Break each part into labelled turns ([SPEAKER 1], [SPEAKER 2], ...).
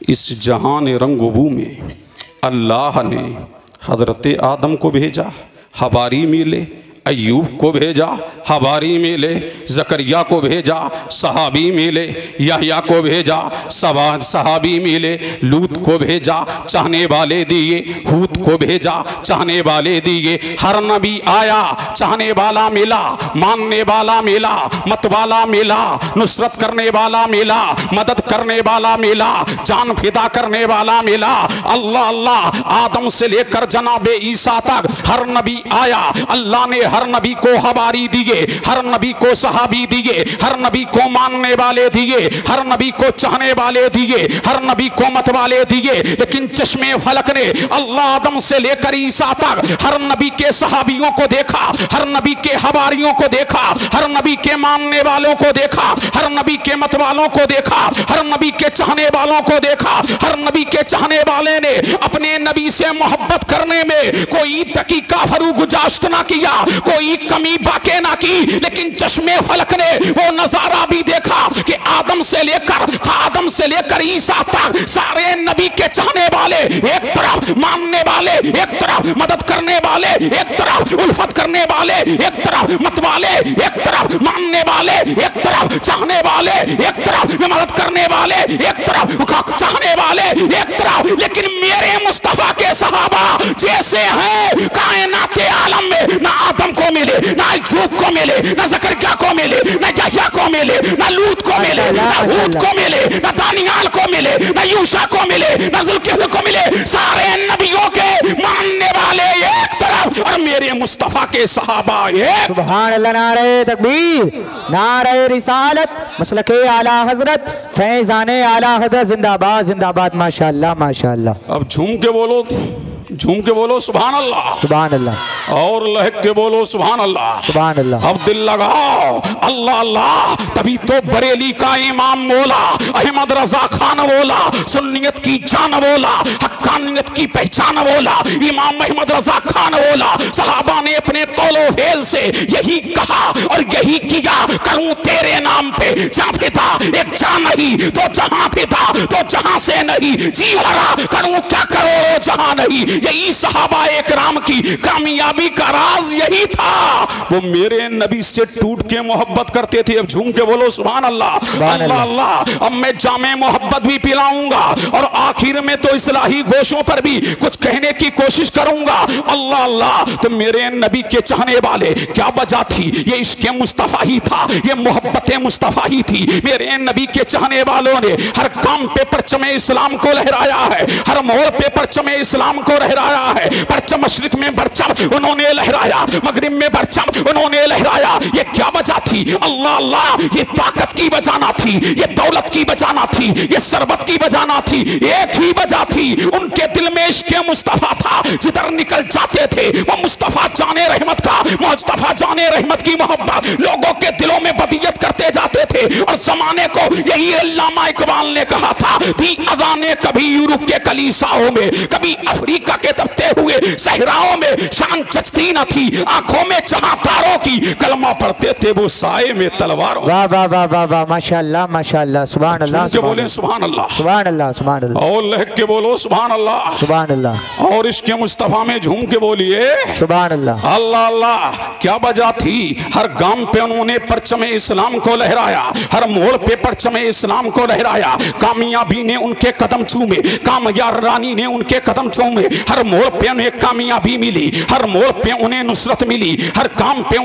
[SPEAKER 1] इस जहान रंगबू में अल्लाह ने हज़रत आदम को भेजा, हवारी मिले, अय्यूब को भेजा, हवारी मिले, ज़करिया को भेजा, सहाबी मिले, यहया को भेजा, सहाबी मिले, लूत को भेजा, चाहने वाले दिए, हूद को भेजा, चाहने वाले दिए। हर नबी आया, चाहने वाला मिला, मानने वाला मिला, मत वाला मिला, नुसरत करने वाला मिला, मदद करने वाला मिला, जान फिदा करने वाला मिला। अल्लाह अल्लाह, आदम से लेकर जनाबे ईसा तक हर नबी आया। अल्लाह ने हर नबी को हवारी दिए, हर नबी को सहाबी दिए, हर नबी को मानने वाले दिए, हर नबी को चाहने वाले दिए, हर नबी को मत वाले दिए। लेकिन चश्मे फलक ने अल्लाह आदम से लेकर ईसा तक हर नबी के सहाबियों को देखा, हर नबी के हवारियों को देखा, हर नबी के मानने वालों को देखा, हर नबी के मत वालों को देखा, हर नबी के चाहने वालों को देखा। हर नबी के चाहने वाले ने अपने नबी से मोहब्बत करने में कोई दकीका फरू गुजाश्त ना किया, कोई कमी बाके ना की। लेकिन चश्मे फलक ने वो नजारा भी देखा कि आदम से लेकर ईसा तक सारे नबी के चाहने वाले एक तरफ, मानने वाले एक तरफ, मदद करने वाले एक तरफ, उल्फत करने वाले एक तरफ, मत वाले एक तरफ, मानने वाले एक तरफ, चाहने वाले एक तरफ, मदद करने वाले एक तरफ, चाहने वाले एक तरफ। लेकिन मेरे मुस्तफा के सहाबा जैसे हैं कायनाते आलम में ना आदम को मिले, ना अय्यूब को मिले, ना ज़करिया को मिले, ना यहया को मिले, ना लूत को मिले, ना हूद को मिले, ना दानियाल को मिले, ना यूशा को मिले, ना ज़ुल्किफ्ल को मिले। सारे नबियों के मानने वाले एक तरफ और मेरे मुस्तफा के सहाबा एक।
[SPEAKER 2] सुभान अल्लाह, नारे तकबीर, नारे रिसालत, मसलके आला हजरत, फैज़ाने आला हजरत, जिंदाबाद जिंदाबाद, माशाअल्लाह माशाअल्लाह।
[SPEAKER 1] अब झूम के बोलो सुभान अल्लाह,
[SPEAKER 2] सुभान अल्लाह,
[SPEAKER 1] और लहक के बोलो सुभान अल्लाह,
[SPEAKER 2] सुभान अल्लाह।
[SPEAKER 1] अब दिल लगाओ अल्लाह अल्लाह। तभी तो बरेली का इमाम बोला, अहमद रजा खान बोला, सुन्नियत की जान बोला, हक्कानियत की पहचान बोला, इमाम अहमद रजा खान बोला। सहाबा ने अपने तौलो फेल से यही कहा और यही किया, करूं तेरे नाम पे जा फिदा, एक जा नहीं तो जहां फिदा, तो जहां से नहीं जी हरा, करूं क्या करो जहां नहीं। यही सहाबा एकराम की कामयाबी का राज यही था, वो मेरे नबी से टूट के मोहब्बत करते थे। अब झूम के बोलो सुभान अल्लाह, अल्लाह अल्लाह। अब मैं जामे मोहब्बत भी पिलाऊंगा और आखिर में तो इस्लाही गोशों पर भी कुछ कहने की कोशिश करूंगा। अल्लाह अल्लाह। तो मेरे नबी के चाहने वाले क्या वजह थी? ये इश्क़ मुस्तफ़ा ही था, ये मोहब्बत मुस्तफ़ा ही थी। मेरे नबी के चाहने वालों ने हर काम पे परचम इस्लाम को लहराया है, हर मोड़ पे परचम इस्लाम को लहराया है। परचम मशरिक में परचम उन्होंने लहराया, मगरिब में परचम उन्होंने लहराया। ये क्या वजह थी? अल्लाह अल्लाह। ये ताकत की वजह ना थी, ये दौलत की वजह ना थी, ये सरबत की वजह ना थी, एक ही वजह थी, उनके दिल में इश्क़ मुस्तफ़ा था। जिधर निकल जाते थे वो मुस्तफ़ा जाने रहमत का, मुस्तफ़ा जाने रहमत की मोहब्बत लोगों के दिलों में बदियत करते जाते थे। और जमाने को यही अल्लामा इकबाल ने कहा था, थी अज़ाने कभी यूरोप के कलीसाओं में, कभी अफ्रीका के दबते हुए सहराओं में, शान जचती न थी आंखों में चमत्कारों की, कलमा पढ़ते थे वो साए में तलवारों।
[SPEAKER 2] वाह वाह वाह वाह वाह, माशाअल्लाह माशाअल्लाह, सुभान अल्लाह,
[SPEAKER 1] बोले सुभान अल्लाह,
[SPEAKER 2] सुभान अल्लाह, सुभान अल्लाह,
[SPEAKER 1] और लहक के बोलो सुभान अल्लाह,
[SPEAKER 2] सुभान अल्लाह,
[SPEAKER 1] और इश्क़ मुस्तफ़ा में झूम के बोलिए
[SPEAKER 2] सुभान अल्लाह,
[SPEAKER 1] अल्लाह अल्लाह। क्या वजह थी? हर गांव पे उन्होंने परचम इस्लाम को लहराया, हर मोड़ पे परचम इस्लाम को लहराया। कामयाबी ने उनके कदम चूमे, कामयाब रानी ने उनके कदम चूमे। हर मोड़ पे उन्हें कामयाबी मिली, हर मोड़ पे उन्हें नुसरत मिली, हर काम पे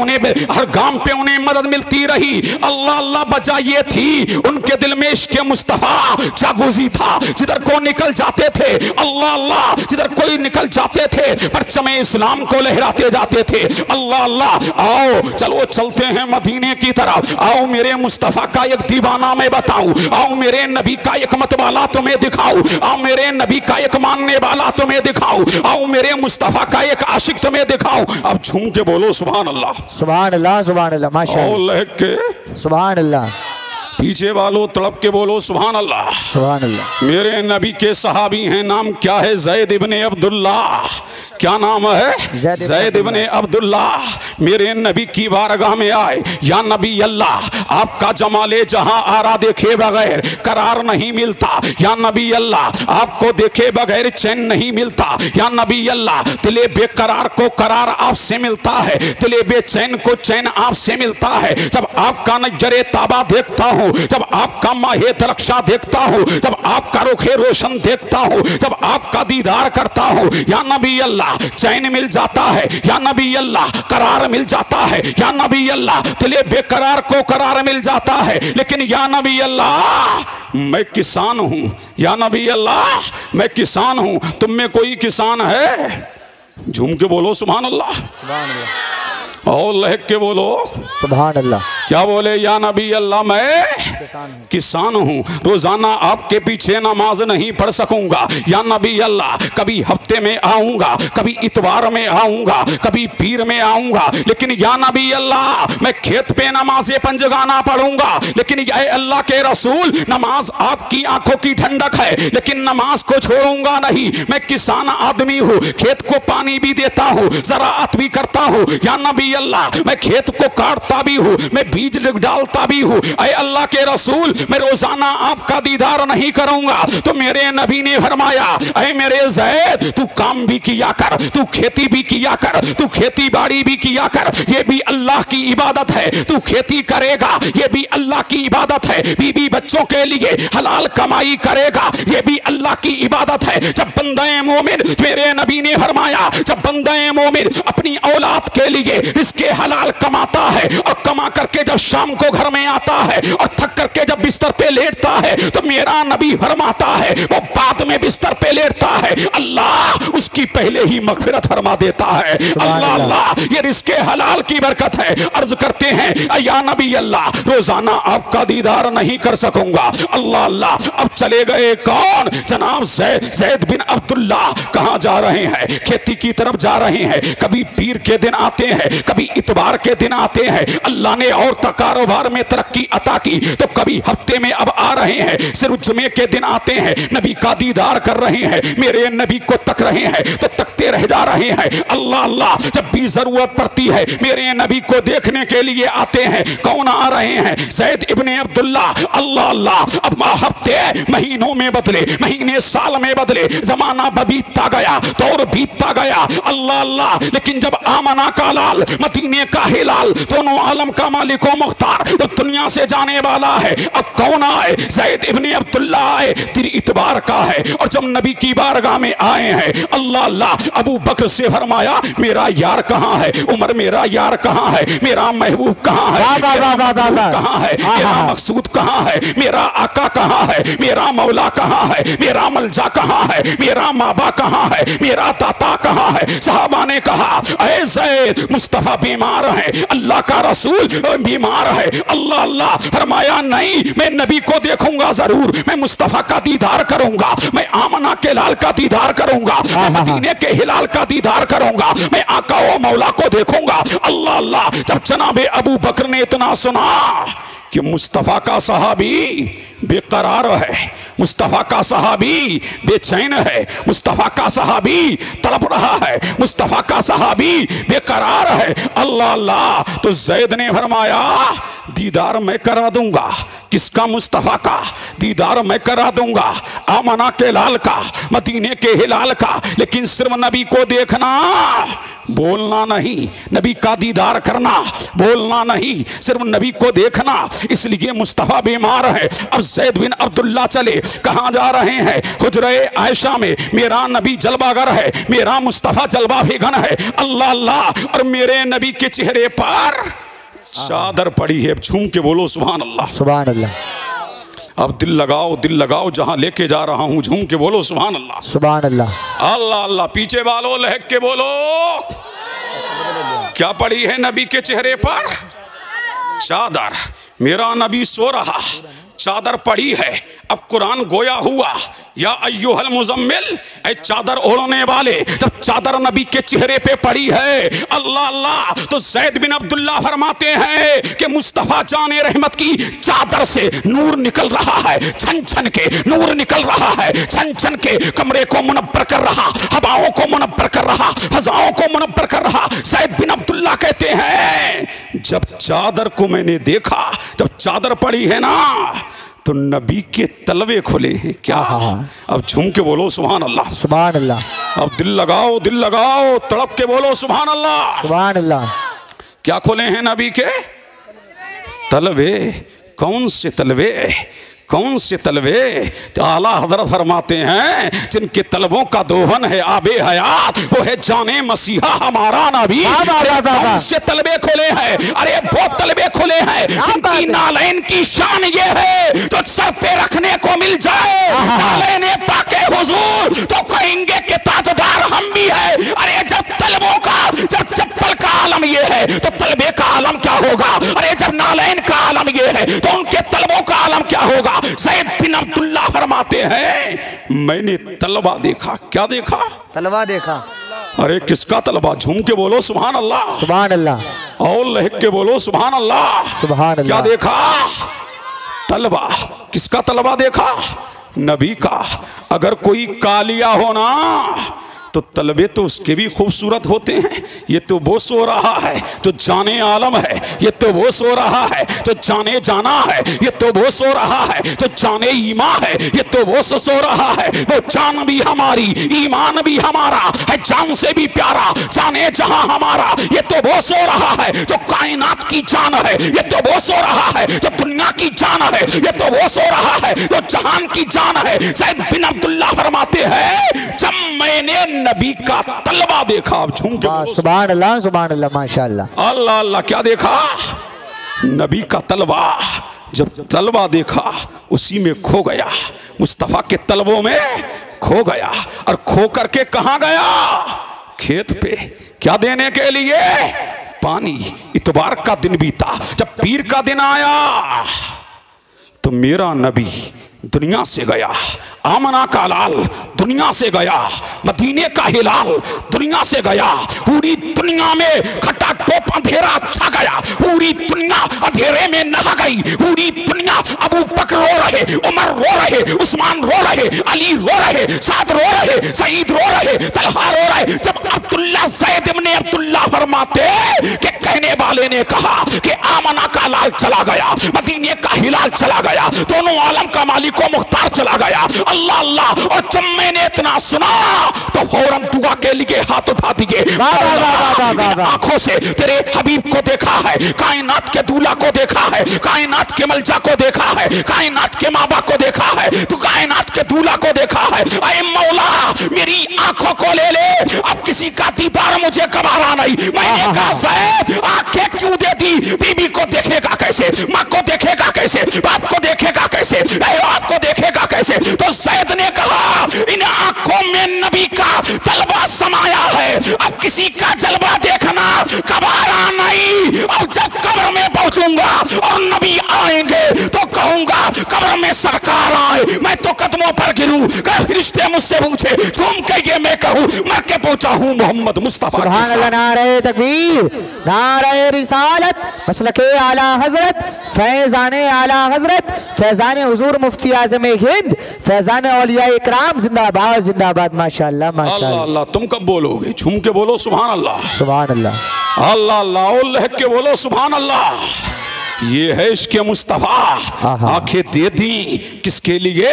[SPEAKER 1] उन्हें मदद मिलती रही। अल्लाह अल्लाह। वजह ये थी उनके दिल में इश्क़ मुस्तफ़ा जागूजी था। जिधर को निकल जाते थे अल्लाह अल्लाह, जिधर कोई निकल जाते थे परचम इस्लाम को लहराते जाते थे। अल्लाह अल्लाह। आओ चलो चलते हैं मदीने की तरफ। आओ मेरे मुस्तफ़ा का एक दीवाना मैं बताऊं, आओ मेरे नबी का एक मतवाला तुम्हें दिखाऊं, आओ मेरे नबी का एक मानने वाला तुम्हें दिखाऊं, आओ मेरे मुस्तफ़ा का एक आशिक तुम्हें दिखाऊं। अब झूम के बोलो सुभान अल्लाह,
[SPEAKER 2] सुभान अल्लाह, सुभान अल्लाह, माशाअल्लाह, सुभान अल्लाह।
[SPEAKER 1] पीछे वालों तड़प के बोलो सुभान अल्लाह,
[SPEAKER 2] सुभान अल्लाह।
[SPEAKER 1] मेरे नबी के सहाबी हैं, नाम क्या है? ज़ैद इब्ने अब्दुल्लाह। क्या नाम है? ज़ैद इब्ने अब्दुल्लाह। मेरे नबी की बारगाह में आए, या नबी अल्लाह आपका जमाले जहां आरा देखे बगैर करार नहीं मिलता, या नबी अल्लाह आपको देखे बगैर चैन नहीं मिलता, या नबी अल्लाह दिले बेकरार को करार आपसे मिलता है, दिले बेचैन को चैन आपसे मिलता है। जब आपका नजरे ताबा देखता हूँ, जब आपका माहे दरक्षा देखता हूँ, जब आपका रुखे रोशन देखता हूँ, जब आपका दीदार करता हूँ, या नबी अल्लाह चैन मिल जाता है, या नबी अल्लाह करार मिल जाता है, या नबी अल्लाह दिले बेकरार को करार मिल जाता है। लेकिन या नबी अल्लाह मैं किसान हूं, या नबी अल्लाह मैं किसान हूं, तुम में कोई किसान है? झूम के बोलो सुभान अल्लाह,
[SPEAKER 2] सुभान अल्लाह,
[SPEAKER 1] और लहक के बोलो
[SPEAKER 2] सुभान अल्लाह।
[SPEAKER 1] क्या बोले? या नबी अल्लाह मैं किसान हूँ, रोजाना आपके पीछे नमाज नहीं पढ़ सकूंगा, या नबी अल्लाह कभी हफ्ते में आऊंगा, कभी इतवार में आऊंगा, कभी पीर में आऊंगा, लेकिन या नबी अल्लाह मैं खेत पे नमाज़े पंजगाना पढ़ूंगा। लेकिन या अल्लाह के रसूल नमाज आपकी आंखों की ठंडक है, लेकिन नमाज को छोड़ूंगा नहीं। मैं किसान आदमी हूँ, खेत को पानी भी देता हूँ, ज़राअत भी करता हूँ, या नबी अल्लाह मैं खेत को काटता भी हूँ, मैं बीज डालता भी हूँ। ऐ अल्लाह के रसूल मैं रोजाना आपका दीदार नहीं करूंगा। तो मेरे नबी ने फरमाया, ऐ मेरे ज़ैद तू काम भी किया कर, तू खेती भी किया कर, तू खेती बाड़ी भी किया कर, ये भी अल्लाह की इबादत है। तू खेती करेगा ये भी अल्लाह की इबादत है, बीवी बच्चों के लिए हलाल कमाई करेगा ये भी अल्लाह की इबादत है। जब बंदे मोमिन, मेरे नबी ने फरमाया, जब बंदे मोमिन अपनी औलाद के लिए रिज़्क़े हलाल कमाता है और कमा करके जब शाम को घर में आता है और थक करके जब बिस्तर पे लेटता है, तो मेरा नबी फरमाता है वो बाद में बिस्तर पे लेटता है, अल्लाह उसकी पहले ही मग़फ़िरत फरमा देता है। अल्लाह अल्लाह ये रिज़्क़े हलाल की बरकत है। अर्ज करते हैं, या नबी अल्लाह रोजाना आपका दीदार नहीं कर सकूंगा। अल्लाह अल्लाह अब चले गए कौन? जनाब ज़ैद बिन अब्दुल्ला। कहाँ जा रहे हैं? खेती की तरफ जा रहे हैं। कभी पीर के दिन आते हैं, कभी इतवार के दिन आते हैं। अल्लाह ने और कारोबार में तरक्की अता की तो कभी हफ्ते में अब आ रहे हैं, सिर्फ जुमे के दिन आते हैं, नबी का दीदार कर रहे हैं, मेरे नबी को तक रहे हैं तो तकते रह जा रहे हैं। अल्लाह अल्लाह जब भी जरूरत पड़ती है मेरे नबी को देखने के लिए आते हैं। कौन आ रहे हैं? ज़ैद इब्ने अब्दुल्ला। अल्लाह अल्लाह अब हफ्ते महीनों में बदले, महीने साल में बदले, जमाना बीतता गया, दौर बीतता गया। अल्लाह अल्लाह लेकिन जब आमना का लाल, मदीने का हिलाल, दोनों आलम का मालिक व मुख्तार जब दुनिया से जाने वाला है, अब कौन आए? ज़ैद इब्ने अब्दुल्ला आए, तिर इतबार का है। और जब नबी की बारगाह में आए हैं, अल्लाह अल्लाह अबू बकर से फरमाया, मेरा यार कहाँ है? उमर मेरा यार कहाँ है? मेरा महबूब कहाँ है? कहाँ है? मेरा मकसूद कहाँ है? मेरा आका कहाँ है? मेरा मौला कहाँ है? मेरा मलजा कहाँ है? मेरा माबा कहाँ है? मेरा दाता कहाँ है? सहाबा ने कहा, ऐ ज़ैद मुस्तफ़ा बीमार है, अल्लाह का रसूल बीमार है। अल्लाह अल्लाह फरमाया, नहीं मैं नबी को देखूंगा जरूर, मैं मुस्तफ़ा का दीदार करूंगा, मैं आमना के लाल का दीदार करूंगा, मैं मदीने के हिलाल का दीदार करूंगा, मैं आका व मौला को देखूंगा। अल्लाह अल्लाह जब जनाबे अबू बकर ने इतना सुना कि मुस्तफ़ा का सहाबी बेकरार है, मुस्तफ़ा का सहाबी बेचैन है, मुस्तफ़ा का सहाबी तड़प रहा है, मुस्तफ़ा का सहाबी बेकरार है। अल्लाह अल्लाह तो ज़ैद ने फरमाया, दीदार मैं करा दूंगा। किसका? मुस्तफ़ा का दीदार मैं करा दूंगा, आमना के लाल का, मदीने के हिलाल का। लेकिन सिर्फ नबी को देखना, बोलना नहीं, नबी का दीदार करना, बोलना नहीं, सिर्फ नबी को देखना। इसलिए मुस्तफ़ा बीमार है। अब ज़ैद बिन अब्दुल्ला चले, कहाँ जा रहे हैं? हुजरे आयशा में। मेरा नबी जलवागर है, मेरा मुस्तफ़ा जलवा फिगन है। अल्लाह अल्लाह और मेरे नबी के चेहरे पर चादर पड़ी है। झूम के बोलो सुभान अल्लाह,
[SPEAKER 2] सुभान अल्लाह।
[SPEAKER 1] अब दिल लगाओ जहां लेके जा रहा हूं। झूम के बोलो सुभान अल्लाह,
[SPEAKER 2] सुभान अल्लाह।
[SPEAKER 1] अल्लाह अल्लाह। पीछे वालों लहक के बोलो, क्या पड़ी है नबी के चेहरे पर? चादर। मेरा नबी सो रहा, चादर पड़ी है। अब कुरान गोया हुआ, या अय्युहल मुज़म्मिल, ऐ चादर ओढ़ने वाले। जब चादर नबी के चेहरे पे पड़ी है, अल्लाह अल्लाह, तो ज़ैद बिन अब्दुल्ला फरमाते हैं कि मुस्तफ़ा जाने रहमत की चादर से नूर निकल रहा है, छन छन के नूर निकल रहा है, छन छन के कमरे को मुनव्वर कर रहा, हवाओं को मुनव्वर कर रहा, फजाओं को मुनव्वर कर रहा। ज़ैद बिन अब्दुल्ला कहते हैं, जब चादर को मैंने देखा, जब चादर पड़ी है ना, तो नबी के तलवे खुले हैं। क्या? अब झूम के बोलो सुभान अल्लाह,
[SPEAKER 2] सुभान अल्लाह।
[SPEAKER 1] अब दिल लगाओ, तड़प के बोलो सुभान अल्लाह,
[SPEAKER 2] सुभान अल्लाह।
[SPEAKER 1] क्या खोले हैं नबी के तलवे? कौन से तलवे? कौन से तलवे? तो आला हजरत फरमाते हैं, जिनके तलबों का दोहन है आबे हयात, वो है जाने मसीहा हमारा नबी। कौन से तलबे खुले हैं? अरे वो तलबे खुले हैं जिनकी नालैन की शान ये है, तो सर पे रखने को मिल जाए नालैन पाके हुजूर, तो कहेंगे कि ताजदार हम भी है। अरे जब तलबों का, जब चप्पल का आलम ये है, तो तलबे का आलम क्या होगा? अरे जब नालैन का आलम ये है, तो उनके तलबों का आलम क्या होगा? ज़ैद बिन अब्दुल्ला फरमाते हैं, मैंने तलवा देखा। क्या देखा?
[SPEAKER 2] तलवा देखा।
[SPEAKER 1] अरे किसका तलवा? झूम के बोलो सुभान अल्लाह,
[SPEAKER 2] सुभान अल्लाह।
[SPEAKER 1] और लहक के बोलो सुभान अल्लाह,
[SPEAKER 2] सुभान अल्लाह।
[SPEAKER 1] क्या देखा? तलवा। किसका तलवा देखा? नबी का। अगर कोई कालिया हो ना, तो तलबे तो उसके भी खूबसूरत होते हैं। ये तो वो सो रहा है जो जाने आलम है, ये तो वो सो रहा है जो जाने जाना है, ये तो वो सो रहा है जो जाने ईमा है, ये तो वो सो रहा है, वो जान भी हमारी, ईमान भी हमारा है, जान से भी प्यारा जाने जहां हमारा। ये तो वो सो रहा है जो कायनात की जान है, ये तो वो सो रहा है जो दुनिया की जान है, ये तो वो सो रहा है जो जहान की जान है। ज़ैद बिन अब्दुल्ला फरमाते हैं, जब मैंने नबी का तलवा देखा, अब झूम के
[SPEAKER 2] सुभान अल्लाह, सुभान अल्लाह, माशाअल्लाह,
[SPEAKER 1] अल्लाह अल्लाह। क्या देखा? नबी का तलवा। जब तलवा देखा, उसी में खो गया, मुस्तफा के तलवों में खो गया। और खो करके कहां गया? खेत पे। क्या देने के लिए? पानी। इतवार का दिन बीता, जब पीर का दिन आया, तो मेरा नबी दुनिया से गया, आमना का लाल दुनिया से गया, मदीने का हिलाल दुनिया से गया। पूरी दुनिया में खटा टोप अंधेरा छा गया, पूरी दुनिया अंधेरे में नहा गई। पूरी दुनिया, अबू बकर रो रहे, उमर रो रहे, उस्मान रो रहे, अली रो रहे, साद रो रहे, सईद रो रहे, तलहा रो रहे। जब अब्दुल्ला ज़ैद इब्ने अब्दुल्ला फरमाते कि कहने वाले ने कहा कि आमना का लाल चला गया, मदीने का हिलाल चला गया, दोनों आलम का मालिक को मुख्तार चला गया। अल्लाह अल्लाह। और जब मैंने इतना सुना, तो फौरन दुआ के लिए हाथ उठा दिए। आंखों से तेरे हबीब को देखा है, कायनात के दूल्हा को देखा है, कायनात के मलजा को देखा है, कायनात के माँ बाप को देखा है, तू कायनात के दूल्हा को देखा है। ऐ मौला, मेरी आंखों को ले ले, अब किसी का दीदार मुझे गवारा नहीं। मैंने कहा ज़ैद, आंखें क्यों दे दी? बीबी को देखेगा कैसे? माँ को देखेगा कैसे? बाप को देखेगा कैसे? आपको देखेगा कैसे? तो ज़ैद ने कहा, इन आंखों में नबी का तलवा समाया है, अब किसी का जलवा देखना गवारा नहीं। और जब कब्र में पहुंचूंगा और नबी आएंगे, तो कहूंगा कब्र में सरकार आए, मैं तो कदमों पर गिरूं, फरिश्ते मुझसे पूछे, झूम के ये मैं कहूं, मर के पहुंचा हूं मोहम्मद मुस्तफा।
[SPEAKER 2] सुभान अल्लाह, नारे तकबीर, नारे रिसालत, मसलके आला हजरत, फैज़ाने आला हजरत, फैज़ाने हुजूर मुफ्ती आज़म हिंद, फैज़ाने औलिया इकराम, जिंदाबाद जिंदाबाद, माशाअल्लाह माशाअल्लाह।
[SPEAKER 1] अल्लाह, तुम कब बोलोगे? झूम के बोलो सुभान अल्लाह,
[SPEAKER 2] सुभान अल्लाह,
[SPEAKER 1] अल्लाह अल्लाह, और लहक के बोलो सुभान अल्लाह। ये है इसके मुस्तफा। आंखें दे दी किसके लिए?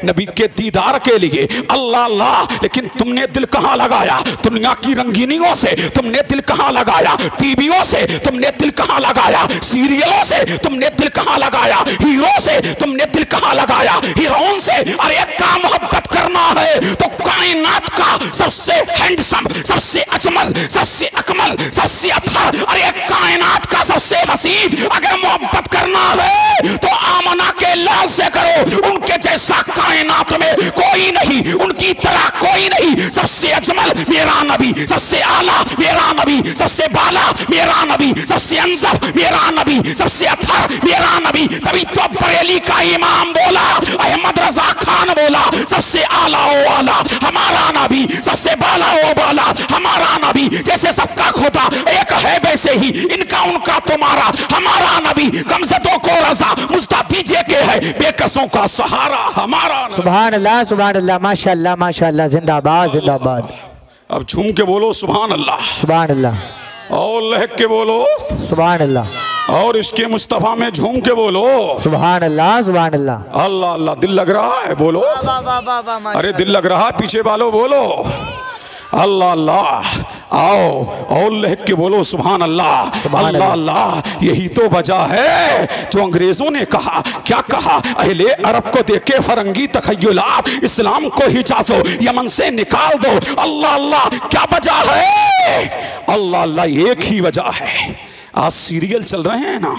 [SPEAKER 1] नबी के दीदार के लिए। अल्लाह अल्लाह। लेकिन तुमने दिल कहाँ लगाया? दुनिया की रंगीनियों से तुमने दिल कहाँ लगाया? टीवियों से तुमने दिल कहाँ लगाया? सीरियलों से तुमने दिल कहाँ लगाया? हीरो से तुमने दिल कहाँ लगाया? हीरोइन से? अरे क्या मोहब्बत करना है तो कायनात का सबसे हैंडसम, सबसे अजमल, सबसे अकमल, सबसे अतहर, अरे कायनात का सबसे हसीन अगर मोहब्बत करना है तो आमना के लाल से करो। उनके जैसा कायनात में कोई नहीं, उनकी तरह कोई कोई नहीं, सबसे अजमल मेरा नबी, सबसे आला मेरा नबी, सबसे बाला मेरा नबी, सबसे अंजब मेरा नबी, सबसे अथर मेरा नबी। तभी तो बरेली का इमाम बोला, अहमद रजा खान बोला, सबसे आला ओ आला हमारा नबी, सबसे बाला ओ बाला हमारा नबी। जैसे सबका खुदा एक है वैसे ही इनका उनका तुम्हारा हमारा नबी। गमजदों को रजा मुझता दीजिए के है, बेकसों का सहारा हमारा नबी।
[SPEAKER 2] सुभान अल्लाह, सुभान अल्लाह, माशाअल्लाह माशाअल्लाह, जिंदाबाद जिंदाबाद।
[SPEAKER 1] अब झूम के बोलो सुभान अल्लाह,
[SPEAKER 2] सुभान अल्लाह,
[SPEAKER 1] और लहक के बोलो
[SPEAKER 2] सुभान अल्लाह,
[SPEAKER 1] और इसके मुस्तफा में झूम के बोलो
[SPEAKER 2] सुभान अल्लाह, सुभान अल्लाह।
[SPEAKER 1] अल्लाह अल्लाह। दिल लग रहा है बोलो, अरे दिल लग रहा है पीछे वालों बोलो अल्लाह अल्लाह। आओ और लहक के बोलो सुभान अल्लाह, अल्लाह अल्लाह। यही तो वजह है जो अंग्रेजों ने कहा, क्या कहा, अहले अरब को देखे फरंगी तखय्युलात, इस्लाम को हिजाजो यमन से निकाल दो। अल्लाह अल्लाह, क्या वजह है? अल्लाह अल्लाह, एक ही वजह है। आज सीरियल चल रहे हैं ना,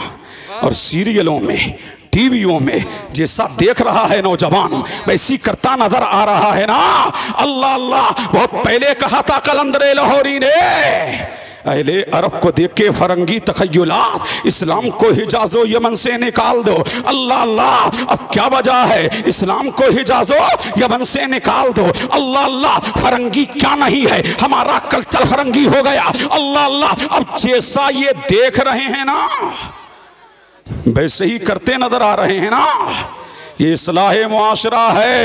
[SPEAKER 1] और सीरियलों में टीवियों में जैसा देख रहा है नौजवान वैसी करता नजर आ रहा है ना। अल्लाह अल्लाह, बहुत पहले कहा था कलंदर लाहौरी ने, अहले अरब को देख के फरंगी तखय्युलात, इस्लाम को हिजाजो यमन से निकाल दो। अल्लाह अल्लाह, अब क्या वजह है? इस्लाम को हिजाजो यमन से निकाल दो। अल्लाह अल्लाह, फरंगी क्या नहीं है, हमारा कल्चर फरंगी हो गया। अल्लाह अल्लाह, अब जैसा ये देख रहे हैं ना वैसे ही करते नजर आ रहे हैं ना। ये इस्लाह मुआशरा है।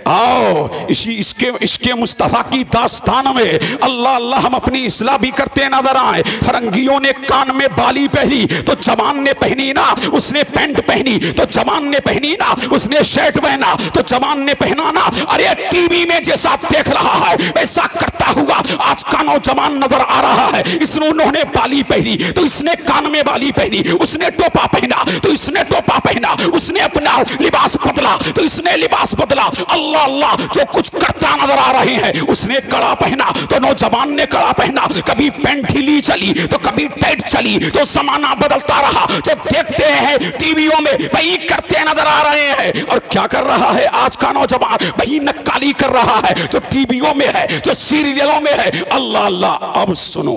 [SPEAKER 1] आओ इसके मुस्तफ़ा की दास्तान में अल्लाह अल्लाह हम अपनी इस्लाह भी करते नजर आए। फरंगियों ने कान में बाली पहनी तो जवान ने पहनी ना, उसने पैंट पहनी तो जवान ने पहनी ना, उसने शर्ट पहना तो जवान ने पहना ना। अरे टीवी में जैसा देख रहा है वैसा करता हुआ आज का नौजवान नजर आ रहा है। इसने उन्होंने बाली पहनी तो इसने कान में बाली पहनी, उसने टोपा पहना तो इसने टोपा पहना, उसने अपना लिबास बदला तो इसने लिबास बदला। अल्लाह अल्लाह, जो कुछ करता नजर आ रहे हैं, उसने कड़ा पहना तो नौजवान ने कड़ा पहना, कभी पैंट ढीली चली तो कभी टाइट चली, तो जमाना बदलता रहा। जो देखते हैं टीवियों में वही करते नजर आ रहे हैं। और क्या कर रहा है आज का नौजवान? वही नक्काली कर रहा है जो टीवियों में है, जो सीरियलों में है। अल्लाह अल्लाह, अब सुनो,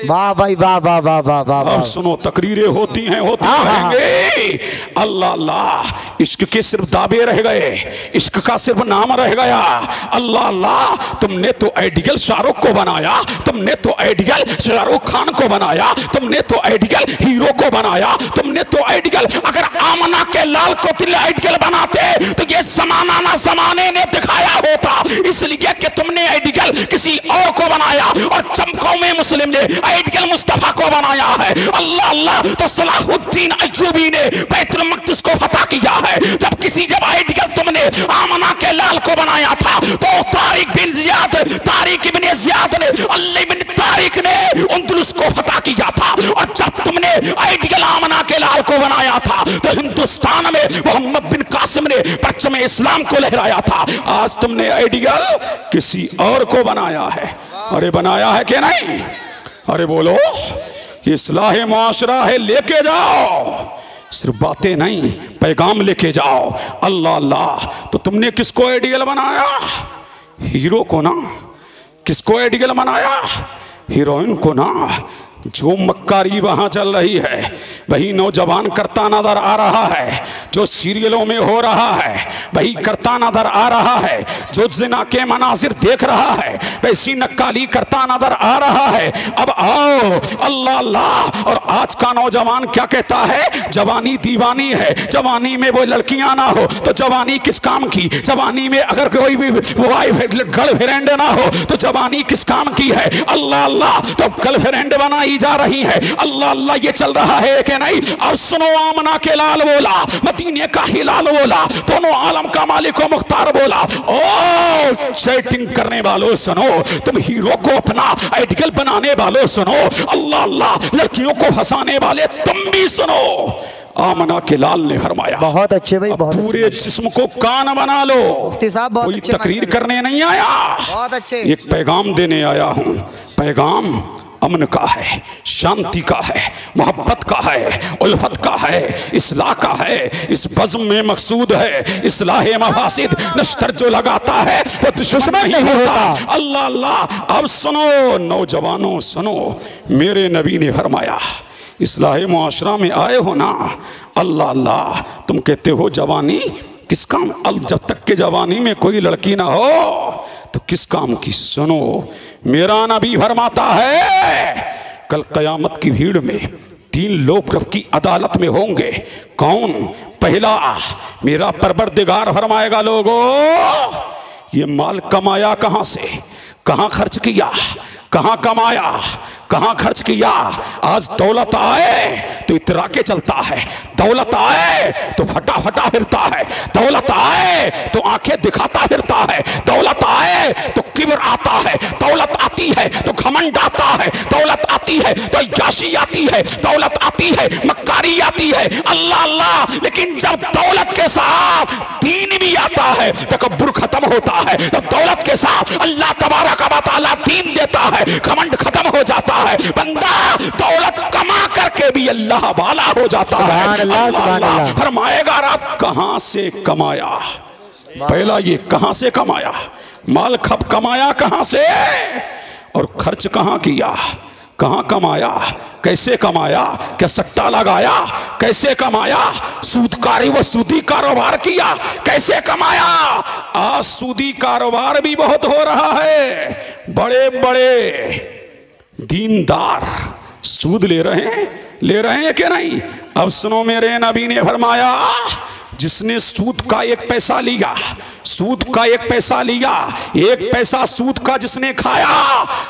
[SPEAKER 2] वाह भाई वाह वाह वाह वाह वाह।
[SPEAKER 1] अब सुनो, तकरीरें होती हैं, होती रहेंगे। अल्लाह अल्लाह, इश्क के सिर्फ दावे रह गए, इश्क का सिर्फ नाम रह गया। अल्लाह अल्लाह, तुमने तो आइडियल शाहरुख को बनाया, तुमने तो आइडियल शाहरुख खान को बनाया, तुमने तो आइडियल हीरो को बनाया, तुमने तो आइडियल। अगर आमना के लाल को दिल आइडियल बनाते तो ये जमाना ना जमाने ने दिखाया होता, इसलिए कि तुमने आइडियल किसी और को बनाया। और चमकों में मुस्लिम ने आइडियल मुस्तफा को बनाया है। अल्लाह अल्लाह, तो सलाहुद्दीन अय्यूबी ने बैतुल मक़दिस को फतह किया है। जब आइडियल तुमने आमना के लाल को बनाया था तो तारिक बिन जियाद, तारिक इब्न जियाद ने, अली बिन तारिक ने अंदलुस को फतह किया था। और जब तुमने आइडियल आमना के लाल को बनाया था तो हिंदुस्तान में मोहम्मद बिन कासिम ने परचम इस्लाम को लहराया था। आज तुमने आइडियल किसी और को बनाया है। अरे बनाया है कि नहीं? अरे बोलो, इस्लाह मुआशरा है, लेके जाओ, सिर्फ बातें नहीं पैगाम लेके जाओ। अल्लाह अल्लाह, तो तुमने किसको आइडियल बनाया? हीरो को ना। किसको आइडियल बनाया? हीरोइन को ना। जो मक्कारी वहाँ चल रही है वही नौजवान करता नजर आ रहा है, जो सीरियलों में हो रहा है वही करता नजर आ रहा है, जो जिना के मनाजिर देख रहा है वैसी नक्काली करता नजर आ रहा है। अब आओ, अल्लाह अल्लाह। और आज का नौजवान क्या कहता है? जवानी दीवानी है, जवानी में वो लड़कियां ना हो तो जवानी किस काम की? जवानी में अगर कोई भी वाइफ गर्लफ्रेंड ना हो तो जवानी किस काम की है? अल्लाह अल्लाह, तो गर्लफ्रेंड बनाई जा रही है। अल्लाह अल्लाह, ये चल रहा है कि नहीं? और सुनो, आमना के लाल बोला, मदीने का हिलाल बोला, दोनों आलम का मालिक व मुख्तार बोला। ओ चैटिंग करने वालों सुनो, तुम हीरो को अपना आइडियल बनाने वालों सुनो। अल्लाह अल्लाह, लड़कियों को फंसाने वाले तुम भी सुनो। आमना के लाल ने फरमाया, बहुत अच्छे भाई, बहुत पूरे जिस्म को कान बना लो। मुफ्ती साहब, बहुत कोई तकरीर करने नहीं आया, बहुत अच्छे, एक पैगाम देने आया हूँ। पैगाम अमन का है, शांति का है, मोहब्बत का है, उल्फत का है, इस्लाह का है। इस बज़्म में मकसूद है इस्लाह मफासिद। नश्तर जो लगाता है वो दुश्मन नहीं होता। अल्लाह अल्लाह। अब सुनो नौजवानों सुनो, मेरे नबी ने फरमाया इस्लाह मुआशरा में आए हो ना, अल्लाह अल्लाह। तुम कहते हो जवानी किस काम, जब तक के जवानी में कोई लड़की ना हो तो किस काम की। सुनो मेरा नबी फरमाता है कल क़यामत की भीड़ में 3 लोग रब की अदालत में होंगे। कौन? पहला मेरा परवरदिगार फरमाएगा लोगों ये माल कमाया कहां से, कहां खर्च किया, कहां कमाया, कहां खर्च किया। आज दौलत आए तो इतरा के चलता है, दौलत आए तो फटा फटा फिरता है, दौलत आए तो आंखें दिखाता फिरता है, दौलत आए तो किब्र आता है, दौलत आती है तो घमंड आता है, दौलत आती है तो याशी आती है, दौलत आती है मक्कारी आती है। अल्लाह अल्लाह। लेकिन जब दौलत के साथ दीन भी आता है तकब्बुर खत्म होता है। जब दौलत के साथ अल्लाह तबारक व तआला दीन देता है घमंड खत्म हो जाता है। बंदा दौलत कमा करके भी अल्लाह वाला हो जाता है। अल्लाह फरमाएगा रब कहां से कमाया। पहला ये कहां से कमाया, माल खप कमाया कहां से, और खर्च कहां किया, कहां कमाया, कैसे कमाया, क्या सट्टा लगाया, कैसे कमाया, सूदकारी व सूदी कारोबार किया, कैसे कमाया। आज सूदी कारोबार भी बहुत हो रहा है। बड़े बड़े दीनदार सूद ले रहे हैं कि नहीं। अब सुनो मेरे नबी ने फरमाया जिसने सूद का 1 पैसा लिया, सूद का 1 पैसा लिया, 1 पैसा सूद का जिसने खाया,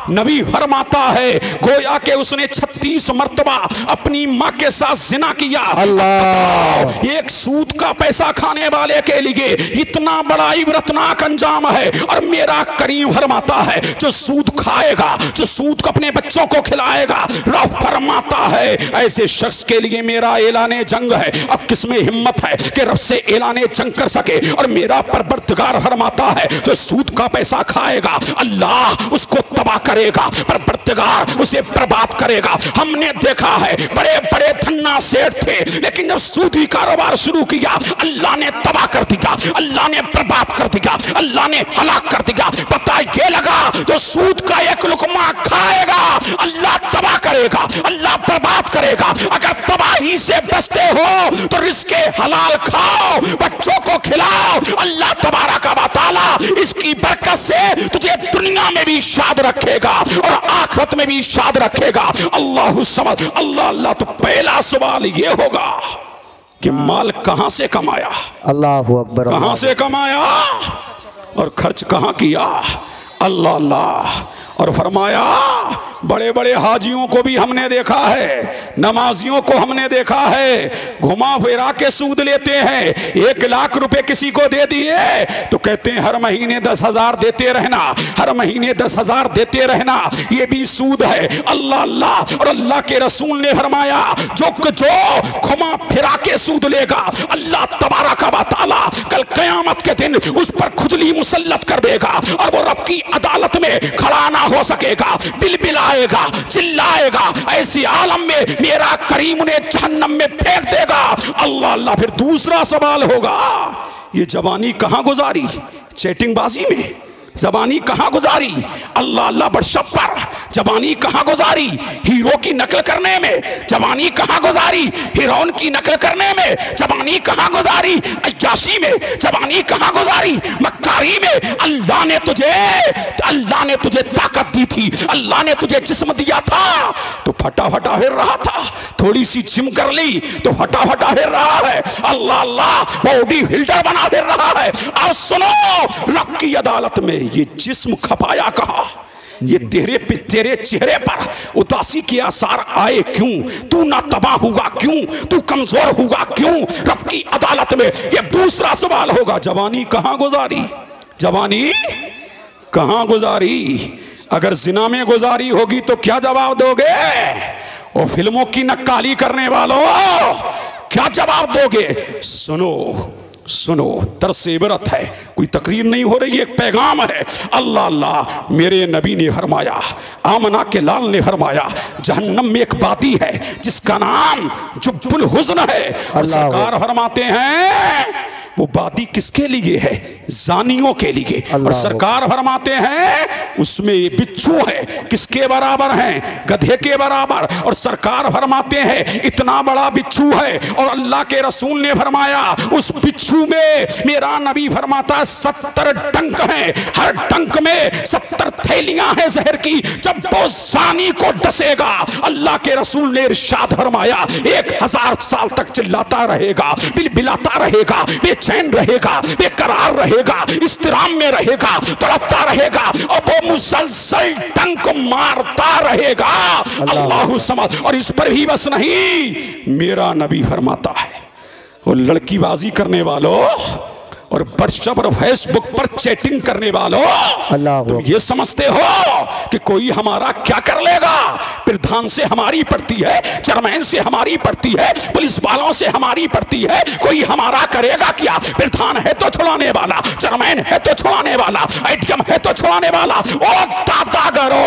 [SPEAKER 1] नबी फरमाता है गोया के उसने 36 मर्तबा अपनी माँ के साथ जिना किया। अल्लाह। एक सूद का पैसा खाने वाले के लिए इतना बड़ा इबरतनाक अंजाम है। और मेरा करीम फरमाता है जो सूद खाएगा, जो सूद को अपने बच्चों को खिलाएगा, रब फरमाता है ऐसे शख्स के लिए मेरा ऐलाने जंग है। अब किसमें हिम्मत है कि रब से ऐलाने जंग कर सके। और मेरा परवरदिगार फरमाता है जो सूद का पैसा खाएगा अल्लाह उसको तबाह करेगा, परवरदिगार उसे बर्बाद करेगा। हमने देखा है बड़े बड़े धन्ना सेठ थे, लेकिन जब सूदी कारोबार शुरू किया अल्लाह ने तबाह कर दिया, अल्लाह ने बर्बाद कर दिया, अल्लाह ने हलाक कर दिया। पता ये लगा जो सूद का 1 लुकमा खाएगा अल्लाह तबाह करेगा, अल्लाह बर्बाद करेगा। अगर तबाही से बचते हो तो रिज़्क़े हलाल खाओ, बच्चों को खिलाओ। अल्लाह तबारक व तआला इसकी बरकत से तुझे दुनिया में भी शाद रखेगा और आखिरत में भी शाद रखेगा। अल्लाह समझ। अल्लाह अल्लाह। तो पहला सवाल ये होगा कि माल कहां से कमाया,
[SPEAKER 2] अल्लाहु अकबर,
[SPEAKER 1] कहां से कमाया और खर्च कहां किया। अल्लाह अल्लाह। और फरमाया बड़े बड़े हाजियों को भी हमने देखा है, नमाजियों को हमने देखा है, घुमा फिरा के सूद लेते हैं। 1 लाख रुपए किसी को दे दिए तो कहते हैं हर महीने 10,000 देते रहना, हर महीने 10,000 देते रहना, ये भी सूद है। अल्लाह अल्लाह। और अल्लाह के रसूल ने फरमाया जो घुमा फिरा के सूद लेगा अल्लाह तबारक व तआला कल क़यामत के दिन उस पर खुजली मुसल्लत कर देगा और वो रब की अदालत में खड़ा ना हो सकेगा, बिलबिलाएगा, चिल्लाएगा। ऐसी आलम में मेरा करीम ने जहन्नम में फेंक देगा। अल्लाह अल्लाह। फिर दूसरा सवाल होगा ये जवानी कहां गुजारी, चैटिंगबाजी में जबानी कहां गुजारी, अल्लाह अल्लाह बरशब पर जबानी कहां गुजारी, हीरो की नकल करने में जबानी कहां गुजारी, हीरोइन की नकल करने में जबानी कहां गुजारी, अय्याशी में जबानी कहां गुजारी, मक्कारी में। अल्लाह ने तुझे ताकत दी थी, अल्लाह ने तुझे जिस्म दिया था तो फटा फटा फिर रहा था, थोड़ी सी जिम कर ली तो फटा फटा फिर रहा है। अल्लाह अल्लाह। बॉडी बिल्डर बना फिर रहा है। अब सुनो रब की अदालत में ये जिस्म खपाया कहा, ये तेरे चेहरे पर उदासी के आसार आए क्यों, तू ना तबाह हुआ क्यों, तू कमजोर हुआ क्यों। रब की अदालत में ये दूसरा सवाल होगा जवानी कहां गुजारी, जवानी कहां गुजारी। अगर जिना में गुजारी होगी तो क्या जवाब दोगे, और फिल्मों की नक्काली करने वालों क्या जवाब दोगे। सुनो सुनो, दर्स इबरत है, कोई तकरीर नहीं हो रही, एक पैगाम है। अल्लाह अल्लाह, मेरे नबी ने फरमाया, आमना के लाल ने फरमाया, जहन्नम में एक वादी है जिसका नाम जुब्बुल हुज़्न है। और सरकार फरमाते हैं वो वादी किसके लिए है? जानियों के लिए। और सरकार फरमाते हैं उसमें बिच्छू है, किसके बराबर हैं? गधे के बराबर। और सरकार फरमाते हैं इतना बड़ा बिच्छू है, और अल्लाह के रसूल ने फरमाया उस बिच्छू में, मेरा नबी फरमाता 70 डंक हैं, हर डंक में 70 थैलियां हैं जहर की। जब वो जानी को डसेगा, अल्लाह के रसूल ने इरशाद फरमाया 1000 साल तक चिल्लाता रहेगा, बिलबिलाता रहेगा, बेचैन रहेगा, बेकरार रहेगा, इस्तिराम में रहेगा, तड़पता रहेगा, और वो मुसलसल डंक मारता रहेगा। अल्लाह समझ। और इस पर भी बस नहीं, मेरा नबी फरमाता है वो लड़कीबाजी करने वालों और व्हाट्सएप और फेसबुक पर चैटिंग करने वालों, तुम ये समझते हो कि कोई हमारा क्या कर लेगा? प्रधान से हमारी पड़ती है, चेयरमैन से हमारी पड़ती है, पुलिस वालों से हमारी पड़ती है, कोई हमारा करेगा क्या? प्रधान है तो छुड़ाने वाला, चेयरमैन है तो छुड़ाने वाला, एटीएम है तो छुड़ाने वाला। ओ दादागरो,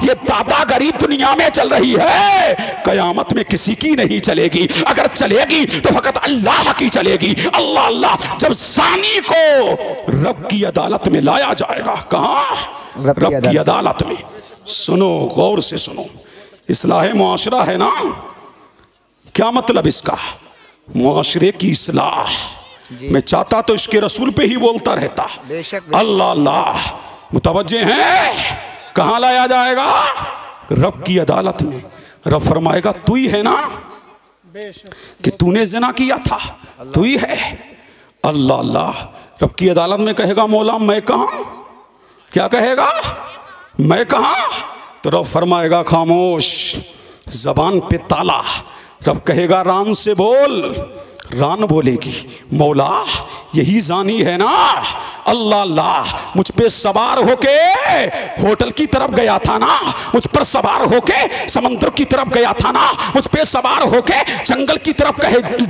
[SPEAKER 1] ये दादागरी दुनिया में चल रही है, कयामत में किसी की नहीं चलेगी। अगर चलेगी तो फकत अल्लाह की चलेगी। अल्लाह अल्लाह। जब जानी को रब की अदालत में लाया जाएगा, कहां? रब की अदालत में। सुनो, गौर से सुनो, इस्लाह मुआशरा है ना, क्या मतलब इसका? मुआशरे की इस्लाह। मैं चाहता तो इसके रसूल पे ही बोलता रहता। अल्लाह अल्लाह। मुतवज्जे हैं, कहां लाया जाएगा? रब की अदालत में। रब फरमाएगा तू ही है ना कि तूने ज़िना किया था, तू ही है। अल्लाह अल्लाह। रब की अदालत में कहेगा मौला मैं कहां? क्या कहेगा? मैं कहां? तो रब फरमाएगा खामोश, जबान पे ताला। रब कहेगा रान से बोल, रान बोलेगी मौला यही जानी है ना। अल्लाह अल्लाह। मुझ पे सवार होके होटल की तरफ गया था ना, मुझ पर सवार होके समंदर की तरफ गया था ना, मुझ पे सवार होके जंगल की तरफ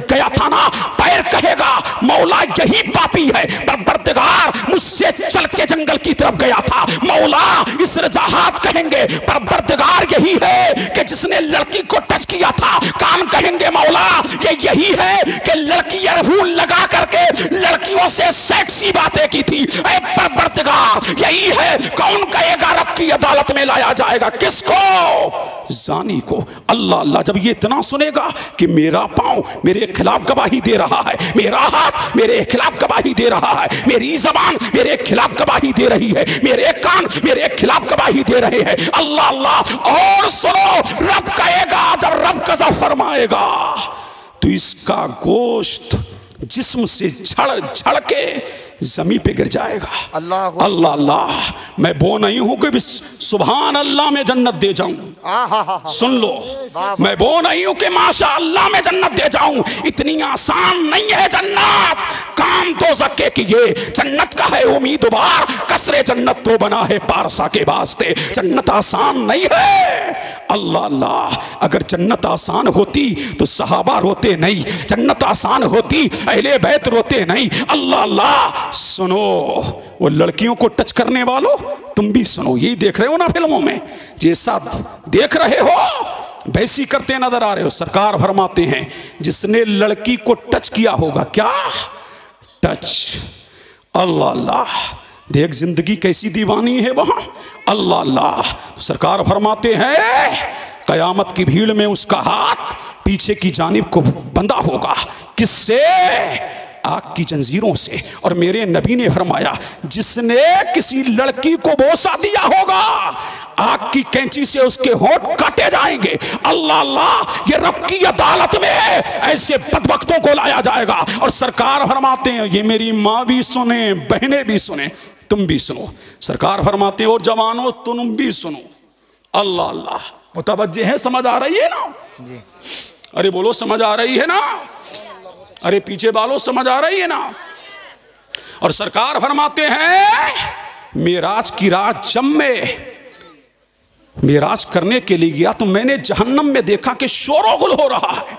[SPEAKER 1] गया था ना। पैर कहेगा मौला यही पापी है, परवरदिगार मुझसे चल के जंगल की तरफ गया था। मौला इस रजाहात कहेंगे परवरदिगार यही है कि जिसने लड़की को टच किया था। कान कहेंगे मौला ये यही है कि लड़की ईयरफोन लगा करके लड़कियों से सेक्सी बातें की थी। ऐ परवरदिगार यही है। कौन कहेगा? रब की अदालत में लाया जाएगा। किसको? जानी को। अल्लाह अल्लाह। जब ये इतना सुनेगा कि मेरा पांव मेरे खिलाफ गवाही दे रहा है, मेरा हाथ मेरे खिलाफ गवाही दे रहा है, मेरी जबान मेरे खिलाफ गवाही दे रही है, मेरे कान मेरे खिलाफ गवाही दे रहे हैं। अल्लाह अल्लाह। और सुनो, रब कहेगा, जब रब कज़ा फरमाएगा तो इसका गोश्त जिस्म से झड़ झड़ के जमीन पे गिर जाएगा। अल्लाह अल्लाह अल्लाह। मैं वो नहीं हूं कि सुभान अल्लाह में जन्नत दे जाऊं। सुन लो, मैं वो नहीं हूं कि माशा अल्लाह में जन्नत दे जाऊं। इतनी आसान नहीं है जन्नत। काम तो ज़क्के किए, जन्नत का है उम्मीदवार, कसरे जन्नत तो बना है पारसा के वास्ते। जन्नत आसान नहीं है। अल्लाह अल्लाह। अगर जन्नत आसान होती तो सहाबा रोते नहीं, जन्नत आसान होती अहले बैत रोते नहीं। अल्लाह अल्लाह। सुनो, वो लड़कियों को टच करने वालों, तुम भी सुनो, यही देख रहे हो ना फिल्मों में, जैसा देख रहे हो वैसी करते नजर आ रहे हो। सरकार फरमाते हैं जिसने लड़की को टच किया होगा, क्या टच? अल्लाह अल्लाह। देख जिंदगी कैसी दीवानी है वहां। अल्लाह अल्लाह। सरकार फरमाते हैं कयामत की भीड़ में उसका हाथ पीछे की जानिब को बंधा होगा। किससे? आग की जंजीरों से। और मेरे नबी ने फरमाया जिसने किसी लड़की को बोसा दिया होगा, आग की कैंची से उसके होंठ काटे जाएंगे। अल्लाह अल्लाह। ये रब की अदालत में ऐसे बदबख्तों को लाया जाएगा। और सरकार फरमाते हैं, ये मेरी माँ भी सुने, बहनें भी सुने, तुम भी सुनो। सरकार फरमाते हैं और जवानों तुम भी सुनो। अल्लाह अल्लाह। मुतवज्जे हैं? समझ आ रही है ना? अरे बोलो समझ आ रही है ना? अरे पीछे वालों समझ आ रही है ना? और सरकार फरमाते हैं मेराज की रात जब मैं मेराज करने के लिए गया तो मैंने जहन्नम में देखा कि शोरोगुल हो रहा है,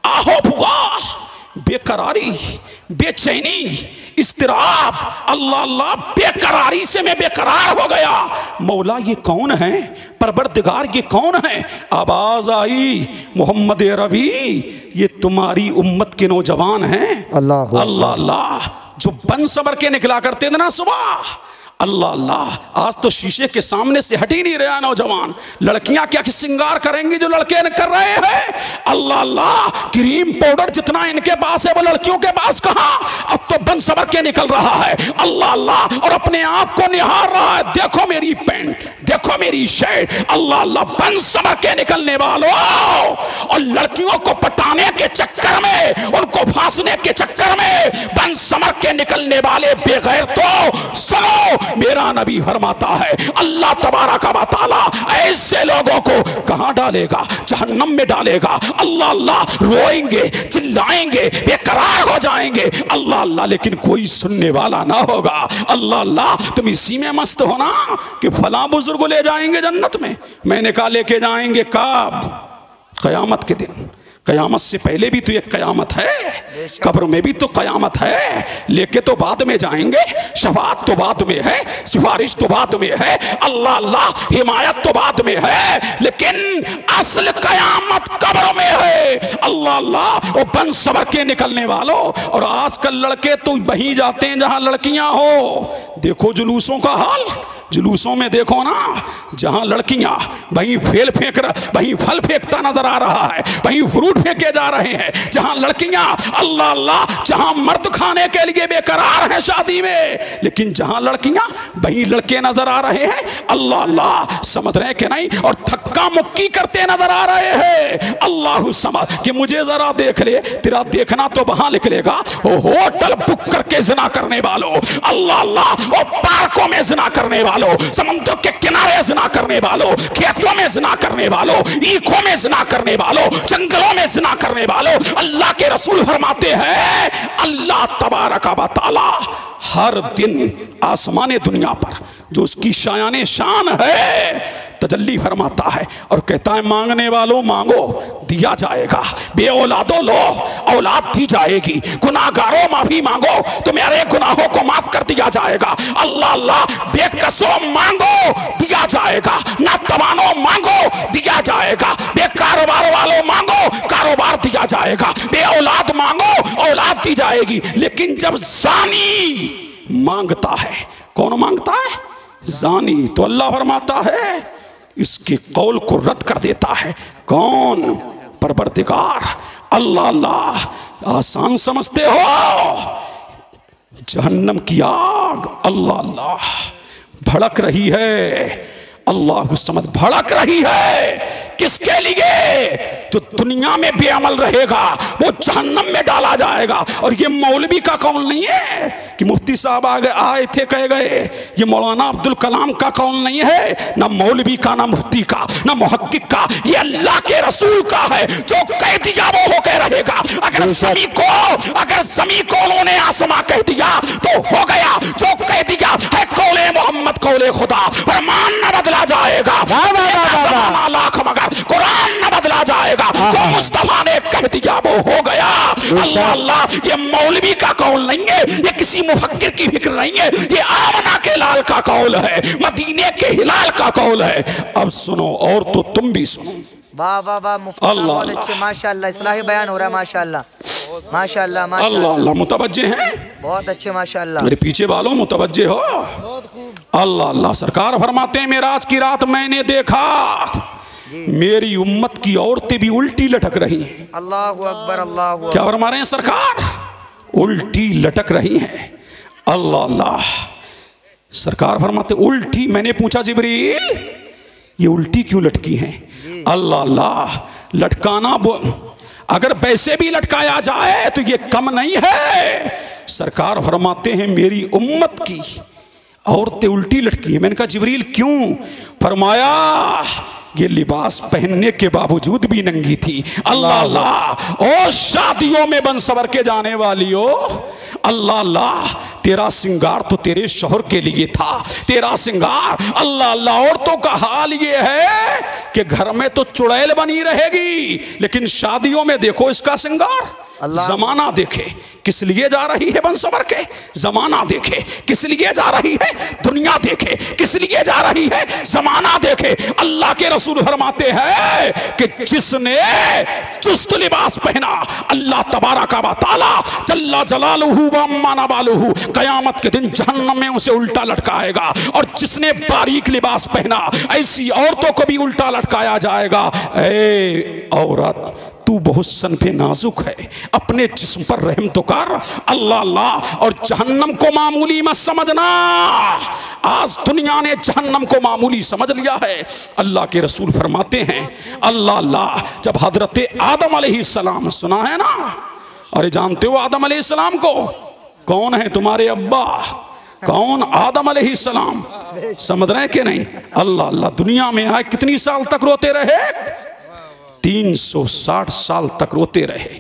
[SPEAKER 1] आहो भुगा, बेकरारी, बेचैनी, इस्तिराब, अल्लाह अल्लाह, बेकरारी से मैं बेकरार हो गया। मौला ये कौन है, परवरदिगार ये कौन है? आवाज आई, मोहम्मद रबी, ये तुम्हारी उम्मत के नौजवान हैं।
[SPEAKER 2] अल्लाह
[SPEAKER 1] अल्लाह अल्लाह, जो बन सबर के निकला करते थे ना सुबह। अल्लाह अल्लाह, आज तो शीशे के सामने से हट ही नहीं रहा नौजवान। लड़कियां क्या श्रृंगार करेंगी जो लड़के कर रहे हैं। अल्लाह अल्लाह, क्रीम पाउडर जितना इनके पास है वो लड़कियों के पास कहां। अब तो बन सबर के निकल रहा है। अल्लाह अल्लाह, और अपने आप को निहार रहा है, देखो मेरी पैंट, देखो मेरी शर्ट। अल्लाह अल्लाह, बन सबर के निकलने वालों, और लड़कियों को पटाने के चक्कर में, उनको फांसने के चक्कर में बन सबर के निकलने वाले बेगैर, तो सुनो, मेरा नबी फरमाता है अल्लाह तबारक व तआला ऐसे लोगों को कहां डालेगा? जहन्नम में डालेगा। अल्लाह अल्लाह, रोएंगे, चिल्लाएंगे, बेकरार हो जाएंगे। अल्लाह अल्लाह, लेकिन कोई सुनने वाला ना होगा। अल्लाह अल्लाह, तुम इसी में मस्त हो ना कि फला बुजुर्ग ले जाएंगे जन्नत में। मैंने कहा लेके जाएंगे कब? कयामत के दिन। कयामत से पहले भी तो एक कयामत है, कब्र में भी तो कयामत है। लेके तो बाद में जाएंगे, शफाअत तो बाद में है, सिफारिश तो बाद में है, अल्लाह अल्लाह, हिमायत तो बाद में है, लेकिन असल कयामत कब्र में है। अल्लाह अल्लाह, वो बन सबर के निकलने वालों। और आजकल लड़के तो वहीं जाते हैं जहां लड़कियां हो। देखो जुलूसों का हाल, जुलूसों में देखो ना, जहां लड़कियां वहीं वहीं फल फेंकता नजर आ रहा है, वहीं फ्रूट फेंके जा रहे हैं। जहां लड़कियां, अल्लाह अल्लाह, जहां मर्द खाने के लिए बेकरार हैं शादी में, लेकिन जहां लड़कियां वहीं लड़के नजर आ रहे हैं। अल्लाह अल्लाह, समझ रहे कि नहीं? और थक्का मुक्की करते नजर आ रहे हैं। अल्लाह समझ कि मुझे जरा देख ले, तेरा देखना तो वहां निकलेगा। होटल बुक करके जिना करने वालों, अल्लाह अल्लाह, और पार्कों में जिना करने वालों, समुद्र के किनारे जिना करने वालों, खेतों में जिना करने वालों, ईखों में जिना करने वालों, जंगलों में जिना करने वालों। अल्लाह के रसूल फरमाते हैं अल्लाह तबारक व तआला हर दिन आसमाने दुनिया पर जो उसकी शायाने शान है तजल्ली फरमाता है और कहता है मांगने वालों मांगो दिया जाएगा, बे औलादो लो औलाद दी जाएगी, गुनाहगारों माफी मांगो तुम्हारे गुनाहों को माफ कर दिया जाएगा। अल्लाह अल्लाह, बेकसों मांगो दिया जाएगा, ना तवानो मांगो दिया जाएगा, बेकारोबार वालों मांगो कारोबार दिया जाएगा, बे औलाद मांगो औलाद दी जाएगी। लेकिन जब जानी मांगता है, कौन मांगता है? जानी। तो अल्लाह फरमाता है इसके कौल को रद्द कर देता है। कौन? परवरदिगार। अल्लाह अल्लाह, आसान समझते हो? जहन्नम की आग अल्लाह अल्लाह भड़क रही है। अल्लाह समझ, भड़क रही है किसके लिए? जो दुनिया में बेअमल रहेगा वो जहन्नम में डाला जाएगा। और ये मौलवी का कौल नहीं है कि मुफ्ती साहब आए थे कह गए, ये मौलाना अब्दुल कलाम का कौल नहीं है, ना मौलवी का, ना मुफ्ती का, ना मुहक्किक का, ये अल्लाह के रसूल का है। जो कह दिया वो होकर रहेगा। अगर ज़मीं को उन्होंने आसमां कह दिया तो हो गया। जो कह दिया है कौले मोहम्मद कौले खुदा, फरमान न बदला जाएगा, लाख मगर कुरान न बदला जाएगा। जो मुस्तफा ने कह दिया वो हो गया। अल्लाह अल्लाह, ये मौलवी का कौल नहीं है, ये किसी मुफक्किर की फिक्र नहीं है, ये आमना के लाल का कौल है, मदीने के हिलाल का कौल है। अब सुनो, और तो तुम भी सुनो।
[SPEAKER 2] वाह वाह वाह,
[SPEAKER 1] अल्लाह
[SPEAKER 2] अच्छे, माशाअल्लाह, इस्लाही बयान हो रहा है, माशाअल्लाह माशाअल्लाह
[SPEAKER 1] अल्लाह अल्लाह। मुतवज्जे हैं?
[SPEAKER 2] बहुत अच्छे, माशाअल्लाह।
[SPEAKER 1] मेरे पीछे वालों मुतवज्जे हो? अल्लाह अल्लाह। सरकार फरमाते हैं मेराज की रात मैंने देखा मेरी उम्मत की औरतें भी उल्टी लटक रही हैं।
[SPEAKER 2] अल्लाह अकबर, अल्लाह अकबर।
[SPEAKER 1] क्या फरमा रहे हैं सरकार? उल्टी लटक रही हैं। अल्लाह अल्लाह। सरकार फरमाते उल्टी। मैंने पूछा जिब्रील ये उल्टी क्यों लटकी हैं? अल्लाह अल्लाह, लटकाना अगर वैसे भी लटकाया जाए तो ये कम नहीं है। सरकार फरमाते हैं मेरी उम्मत की औरतें उल्टी लटकी है। मैंने कहा जिब्रील क्यों? फरमाया ये लिबास पहनने के बावजूद भी नंगी थी। अल्लाह अल्लाह। ओ शादियों में बन सवर के जाने वाली हो, अल्लाह अल्लाह, तेरा सिंगार तो तेरे शौहर के लिए था, तेरा सिंगार। अल्लाह अल्लाह। औरतों का हाल ये है कि घर में तो चुड़ैल बनी रहेगी, लेकिन शादियों में देखो इसका सिंगार। जमाना देखे किस लिए जा रही है बन सवर के, जमाना देखे किस लिए जा रही है, दुनिया देखे किस लिए जा रही है, जमाना देखे। अल्लाह के रसूल फरमाते हैं कि जिसने चुस्त लिबास पहना, अल्लाह तबारक व तआला जल्ला जलालुहु व अम्मा नवालुहु क़यामत के दिन जहन्नम में उसे उल्टा लटकाएगा। और जिसने बारीक लिबास पहना, ऐसी औरतों को भी उल्टा लटकाया जाएगा। ए औरत, तू बहुत सनफे नाजुक है, अपने जिस्म पर रहम तो कर। अल्लाह अल्लाह, और जहन्नम को मामूली मत समझना। आज दुनिया ने जहन्नम को मामूली समझ लिया है। अल्लाह के रसूल फरमाते हैं, अल्लाह अल्लाह, जब हजरत आदम अलैहिस्सलाम, सुना है ना, अरे जानते हो आदम अलैहिस्सलाम को? कौन है तुम्हारे अब्बा? कौन? आदम अलैहिस्सलाम। समझ रहे हैं कि नहीं? अल्लाह अल्लाह, दुनिया में आए कितनी साल तक रोते रहे? 360 साल तक रोते रहे।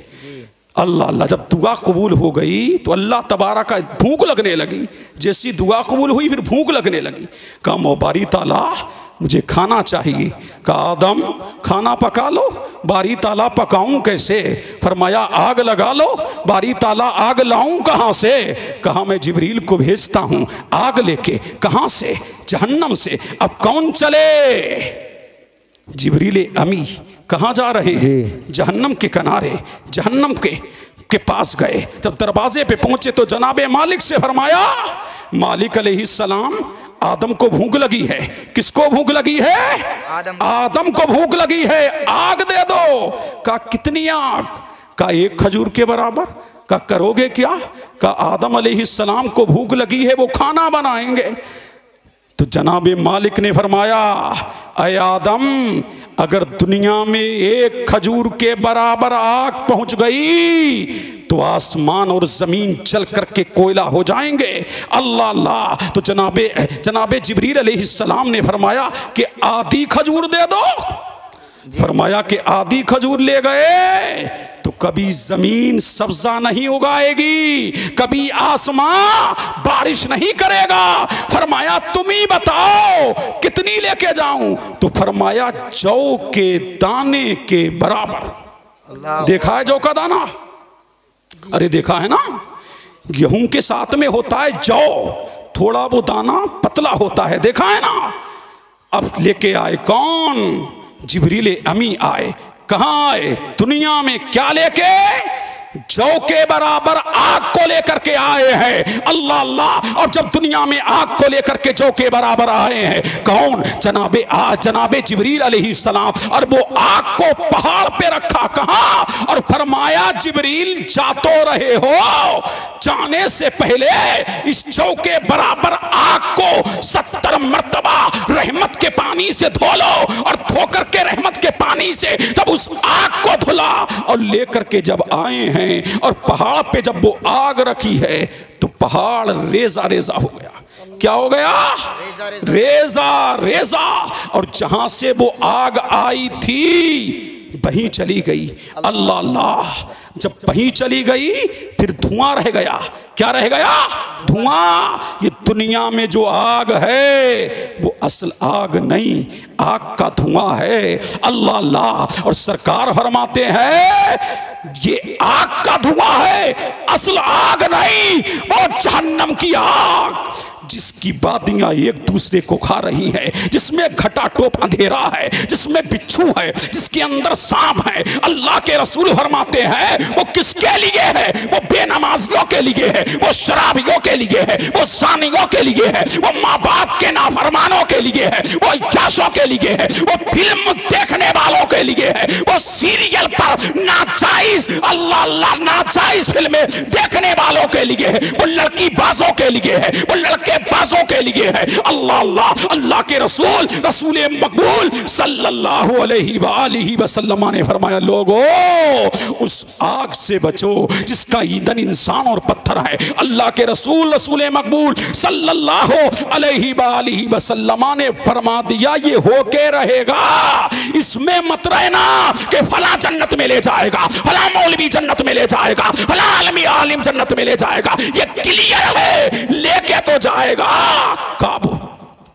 [SPEAKER 1] अल्लाह अल्लाह, जब दुआ कबूल हो गई तो अल्लाह तबारा का भूख लगने लगी। जैसी दुआ कबूल हुई फिर भूख लगने लगी। कहा मोबारी ताला, मुझे खाना चाहिए। कहा आदम खाना पका लो। बारी ताला पकाऊं कैसे? फरमाया आग लगा लो। बारी ताला आग लाऊं कहां से? कहा मैं जिब्रील को भेजता हूं आग लेके। कहां से? जहन्नम से। अब कौन चले? जिब्रील अमी। कहां जा रहे हैं? जहन्नम के किनारे, जहन्नम के पास गए। जब दरवाजे पे पहुंचे तो जनाबे मालिक से फरमाया, मालिक अलैहिस्सलाम, आदम को भूख लगी है। किसको भूख लगी है? आदम को भूख लगी है, आग दे दो। कहा कितनी आग? कहा 1 खजूर के बराबर। कहा करोगे क्या? कहा आदम अलैहिस्सलाम को भूख लगी है, वो खाना बनाएंगे। तो जनाबे मालिक ने फरमाया, अय आदम, अगर दुनिया में 1 खजूर के बराबर आग पहुंच गई तो आसमान और जमीन जल करके कोयला हो जाएंगे। अल्लाह अल्लाह। तो जनाबे जिब्रील अलैहिस्सलाम ने फरमाया कि आधी खजूर दे दो। फरमाया कि आधी खजूर ले गए तो कभी जमीन सब्जा नहीं उगाएगी, कभी आसमां बारिश नहीं करेगा। फरमाया तुम ही बताओ कितनी लेके जाऊं? तो फरमाया जौ के दाने के बराबर। देखा है जौ का दाना? अरे देखा है ना, गेहूं के साथ में होता है जौ, थोड़ा वो दाना पतला होता है, देखा है ना। अब लेके आए कौन? जिब्रील अमी आए। कहां आए? दुनिया में क्या लेके? जौ के बराबर आग को लेकर के आए हैं। अल्लाह अल्लाह। और जब दुनिया में आग को लेकर के जौ के बराबर आए हैं, कौन? जनाबे जिब्रील अलैहिस्सलाम। और वो आग को पहाड़ पे रखा। कहां? और फरमाया जिब्रील जा तो रहे हो, जाने से पहले इस जौ के बराबर आग को 70 मर्तबा रहमत के पानी से धो लो। और धोकर के रहमत के पानी से जब उस आग को धुला और लेकर के जब आए हैं और पहाड़ पे जब वो आग रखी है तो पहाड़ रेजा रेजा हो गया। क्या हो गया? रेजा रेजा। और जहां से वो आग आई थी वहीं चली गई। अल्लाह अल्लाह। जब वहीं चली गई फिर धुआं रह गया। क्या रह गया? धुआं। ये दुनिया में जो आग है वो असल आग नहीं, आग का धुआं है। अल्लाह अल्लाह। और सरकार फरमाते हैं ये आग का धुआं है, असल आग नहीं, वो जहन्नम की आग जिसकी वादियां एक दूसरे को खा रही हैं, जिसमें घटाटोप अंधेरा है, जिसमें बिच्छू है, जिसके अंदर सांप है। अल्लाह के रसूल फरमाते हैं वो किसके लिए है? वो बेनमाजियों के लिए है, वो शराबियों के लिए है, वो जानियों के लिए है, वो माँ बाप के नाफरमानों के लिए है, वो इज्जाशों के लिए है, वो फिल्म देखने वालों के लिए है, वो सीरियल पर नाजायज अल्लाह अल्लाह नाजायज फिल्में देखने वालों के लिए है, वो लड़की बाजों के लिए है, वो लड़के बाजों के लिए है। अल्लाह अल्लाह। अल्लाह के रसूल मकबूल सल्लल्लाहु अलैहि वसल्लम ने फरमाया लोगों उस आग से बचो जिसका ईंधन इंसान और पत्थर है। अल्लाह के रसूल मकबूल सल्लल्लाहु अलैहि वसल्लम ने फरमा दिया ये होके रहेगा, इसमें मत रहना कि फला जन्नत में ले जाएगा, फला मौलवी जन्नत में ले जाएगा, फला आलिम जन्नत में ले जाएगा। ये क्लियर है, लेके तो जाएगा काबू।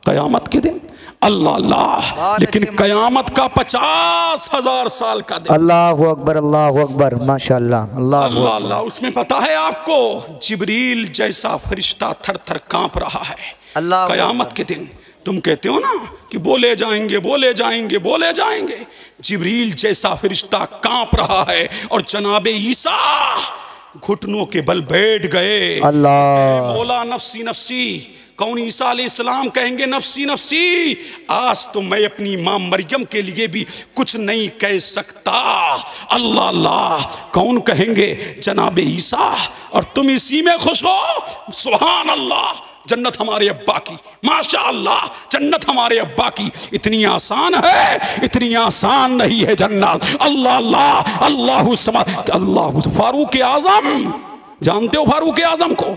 [SPEAKER 1] कयामत के दिन अल्लाह अल्लाह। लेकिन कयामत का 50,000 साल का दिन,
[SPEAKER 2] अल्लाहु अकबर अल्लाहु अकबर, माशाअल्लाह अल्लाह
[SPEAKER 1] अल्लाह अल्लाह। उसमें पता है आपको, जिब्रील जैसा फरिश्ता थर थर कांप रहा है
[SPEAKER 2] अल्लाह।
[SPEAKER 1] कयामत के दिन तुम कहते हो ना कि बोले जाएंगे बोले जाएंगे बोले जाएंगे, जिब्रील जैसा फरिश्ता कांप रहा है और जनाबे ईसा घुटनों के बल बैठ गए।
[SPEAKER 2] अल्लाह।
[SPEAKER 1] मौला नफ्सी नफ्सी। कौन? ईसा अलैहिस्सलाम कहेंगे नफ्सी नफ्सी, आज तो मैं अपनी मां मरियम के लिए भी कुछ नहीं कह सकता। अल्लाह अल्लाह। कौन कहेंगे? जनाबे ईसा। और तुम इसी में खुश हो? सुभान अल्लाह। जन्नत हमारे अब्बा की, माशा अल्लाह, जन्नत हमारे अब्बा की। इतनी आसान है? इतनी आसान नहीं है जन्नत। अल्लाह अल्लाह अल्लाहु समद। अल्लाह। फारूक आजम, जानते हो फारूक आजम को?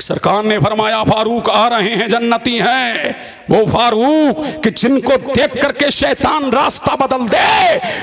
[SPEAKER 1] सरकार ने फरमाया फारूक आ रहे हैं, जन्नती हैं। वो फारूक कि जिनको देख करके शैतान रास्ता बदल दे,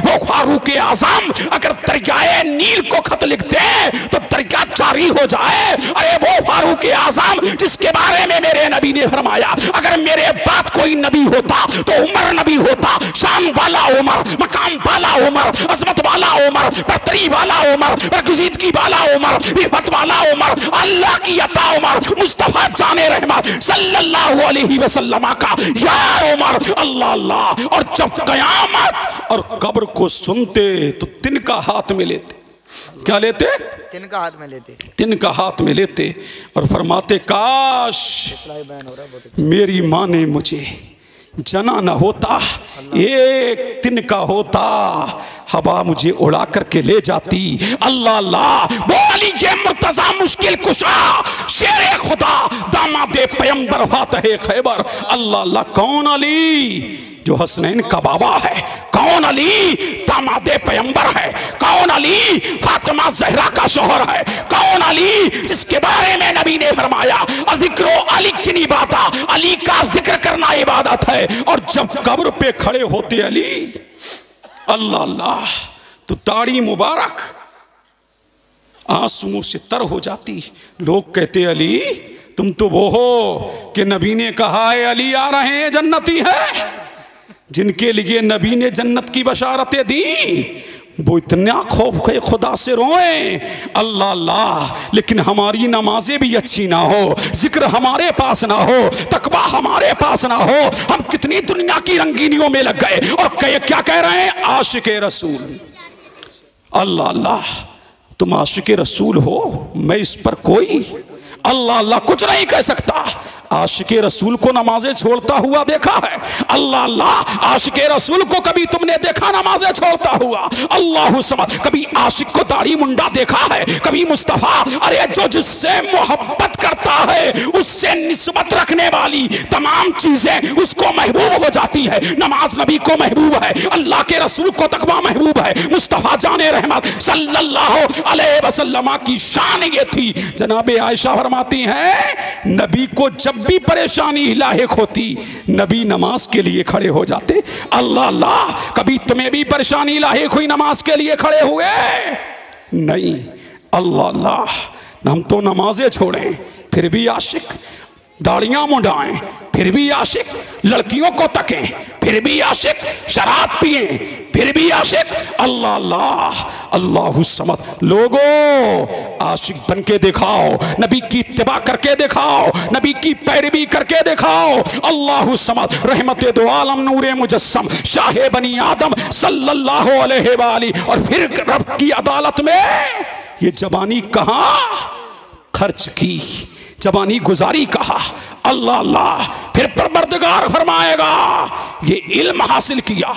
[SPEAKER 1] वो फारूक आजम अगर दरियाए नील को खत लिख दे तो दरिया जारी हो जाए। अरे वो फारूक आजम जिसके बारे में मेरे नबी ने फरमाया, अगर मेरे बाप कोई नबी होता तो उमर नबी होता। शान वाला उमर, मकाम वाला उमर, अजमत वाला उमर, बरतरी वाला उमर, बरगुज़ीदगी वाला उमर, इफ़्फ़त वाला उमर, अल्लाह की अता उमर, मुस्तफा जाने रहमत सल्लल्लाहु अलैहि वसल्लम का यार उमर। अल्लाह अल्लाह। और जब कयामत और कब्र को सुनते तो तिनका हाथ में लेते। क्या लेते?
[SPEAKER 2] तिनका हाथ में लेते।
[SPEAKER 1] तिनका हाथ में लेते और फरमाते काश मेरी माँ ने मुझे जना न होता, एक तिनका होता, हवा मुझे उड़ा करके ले जाती। अल्लाह अल्लाह। वो अली के मुर्तजा मुश्किल कुशा, शेरे खुदा, दामादे पैगंबर, फातहे खैबर। अल्लाह अल्लाह। कौन अली? जो हसनैन का बाबा है। कौन अली? दामादे पैगंबर है। कौन अली? फातिमा ज़हरा का शौहर है। कौन अली? जिसके बारे में नबी ने फरमाया अज़िक्रो अली की इबादत, अली का जिक्र करना इबादत है। और जब कब्र पे खड़े होते अली, अल्लाह अल्लाह, तो दाढ़ी मुबारक आंसुओं से तर हो जाती। लोग कहते अली तुम तो वो हो कि नबी ने कहा है अली आ रहे हैं, जन्नती है, जिनके लिए नबी ने जन्नत की बशारतें दी, वो इतना खौफ है खुदा से रोए। अल्लाह अल्लाह। लेकिन हमारी नमाजें भी अच्छी ना हो, जिक्र हमारे पास ना हो, तकवा हमारे पास ना हो, हम कितनी दुनिया की रंगीनियों में लग गए और क्या कह रहे हैं? आशिके रसूल। अल्लाह अल्लाह। तुम आशिके रसूल हो, मैं इस पर कोई अल्लाह अल्लाह कुछ नहीं कह सकता। आशिके रसूल को नमाजें छोड़ता हुआ देखा है? अल्लाह अल्लाह। आशिके रसूल को कभी तुमने देखा नमाजें छोड़ता हुआ? अल्लाह समझ। कभी आशिक को दाढ़ी मुंडा देखा है? कभी मुस्तफा? अरे जो जिससे मोहब्बत करता है उससे निस्बत रखने वाली तमाम चीजें उसको महबूब हो जाती है। नमाज नबी को महबूब है, अल्लाह के रसूल को तकवा महबूब है, मुस्तफा जाने रहमत सल्लल्लाहु अलैहि वसल्लम की शान ये थी। जनाबे आयशा फरमाती हैं नबी को जब भी परेशानी लाहिक होती नबी नमाज के लिए खड़े हो जाते। अल्लाह अल्लाह। कभी तुम्हें भी परेशानी लाहिक हुई, नमाज के लिए खड़े हुए? नहीं। अल्लाह अल्लाह। हम तो नमाजें छोड़ें फिर भी आशिक, दाढ़ियां मुंडाएं फिर भी आशिक, लड़कियों को तकें फिर भी आशिक, शराब पिए फिर भी आशिक। अल्लाह अल्लाह अल्लाहु समद। लोगों आशिक बन के दिखाओ, नबी की इत्तिबा करके दिखाओ, नबी की पैरवी करके दिखाओ। अल्लाहु समद। रहमते दो आलम नूरे मुजस्सम शाहे बनी आदम सल्लल्लाहु अलैहि वाली। और फिर रब की अदालत में ये जबानी कहाँ खर्च की, जबानी गुजारी कहा। अल्लाह अल्लाह। फिर परवरदिगार फरमाएगा ये इल्म हासिल किया।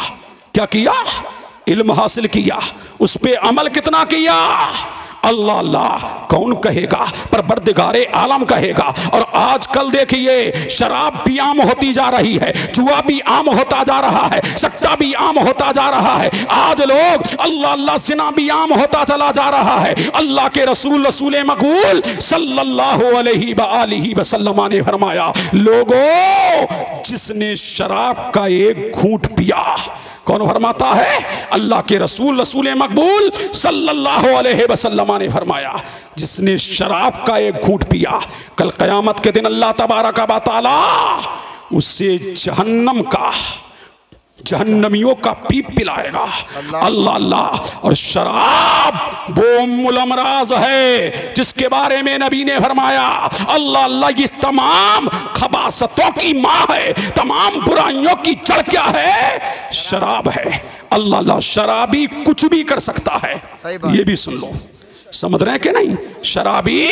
[SPEAKER 1] क्या किया? इल्म हासिल किया। उस पे अमल कितना किया? अल्लाह अल्लाह। कौन कहेगा? परवरदिगारे आलम कहेगा। और आजकल देखिए शराब भी आम होती जा रही है, जुआ भी आम होता जा रहा है, सट्टा भी आम होता जा रहा है। आज लोग अल्लाह अल्लाह जिना भी आम होता चला जा रहा है। अल्लाह के रसूल रसूल मकबूल सल्लल्लाहु अलैहि वसल्लम ने फरमाया लोगों जिसने शराब का एक घूंट पिया, कौन फरमाता है? अल्लाह के रसूल रसूल मकबूल सल्लल्लाहु अलैहि वसल्लम ने फरमाया जिसने शराब का एक घूंट पिया, कल क़यामत के दिन अल्लाह तबारक व तआला उसे जहन्नम का, जहन्नमियों का पीप पिलाएगा। अल्लाह अल्लाह। और शराब वो उम्मुल अमराज है जिसके बारे में नबी ने फरमाया अल्लाह अल्लाह, ये तमाम खबासतों की माँ है, तमाम बुराइयों की जड़ क्या है? शराब है। अल्लाह अल्लाह। शराबी कुछ भी कर सकता है, ये भी सुन लो, समझ रहे हैं कि नहीं? शराबी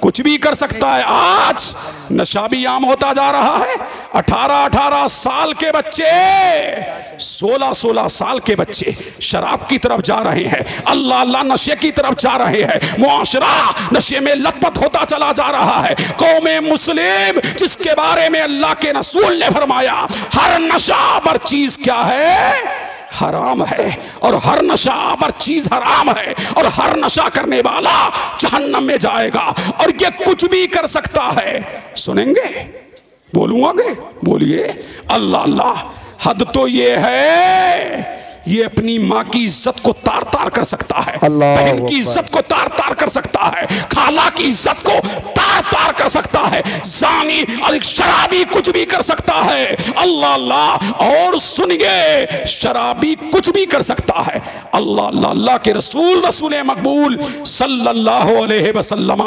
[SPEAKER 1] कुछ भी कर सकता है। आज नशा भी आम होता जा रहा है। 18-18 साल के बच्चे, 16-16 साल के बच्चे शराब की तरफ जा रहे हैं। अल्लाह अल्लाह, नशे की तरफ जा रहे हैं। मुआशरा नशे में लथपथ होता चला जा रहा है। कौमे मुस्लिम जिसके बारे में अल्लाह के रसूल ने फरमाया हर नशा पर चीज क्या है? हराम है। और हर नशा पर चीज हराम है, और हर नशा करने वाला जहन्नम में जाएगा। और ये कुछ भी कर सकता है। सुनेंगे? बोलूंगा? बोलिए। अल्लाह अल्लाह। हद तो ये है, ये अपनी माँ की इज्जत को तार तार कर सकता है, बहन की इज्जत को तार तार कर सकता है, खाला की इज्जत को तार तार कर सकता है, जानी और शराबी कुछ भी कर सकता है। अल्लाह अल्लाह। और सुनिए, शराबी कुछ भी कर सकता है। अल्लाह अल्लाह। अल्लाह के रसूल, रसूल मकबूल सल्लल्लाहु अलैहि वसल्लम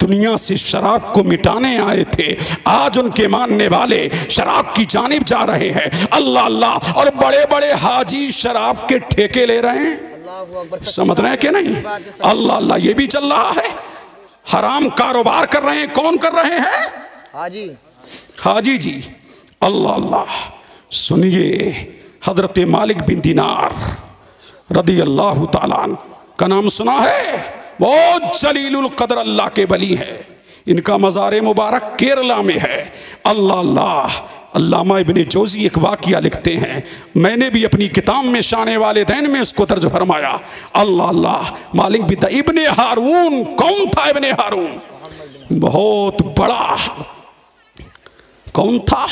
[SPEAKER 1] दुनिया से शराब को मिटाने आए थे। आज उनके मानने वाले शराब की जानिब जा रहे हैं। अल्लाह अल्लाह। और बड़े बड़े हाजी शराब के ठेके ले रहे हैं, समझ रहे हैं कि नहीं? अल्लाह अल्लाह। ये भी चल रहा है, हराम कारोबार कर रहे हैं। कौन कर रहे हैं? हाजी, हाजी जी। अल्लाह अल्लाह। सुनिए, हजरत मालिक बिन दिनार रदी अल्लाह ताला का नाम सुना है? बहुत जलीलुल कदर अल्लाह के वली है। इनका मज़ार मुबारक केरला में है। अल्लाह अल्लाह। अल्लामा इब्ने जोज़ी एक वाक़िया लिखते हैं, मैंने भी अपनी किताब में शान वालिदैन में उसको दर्ज फरमाया। अल्लाह अल्लाह। मालिक बिन इब्ने हारून। कौन था इब्ने हारून? बहुत बड़ा, कौन था?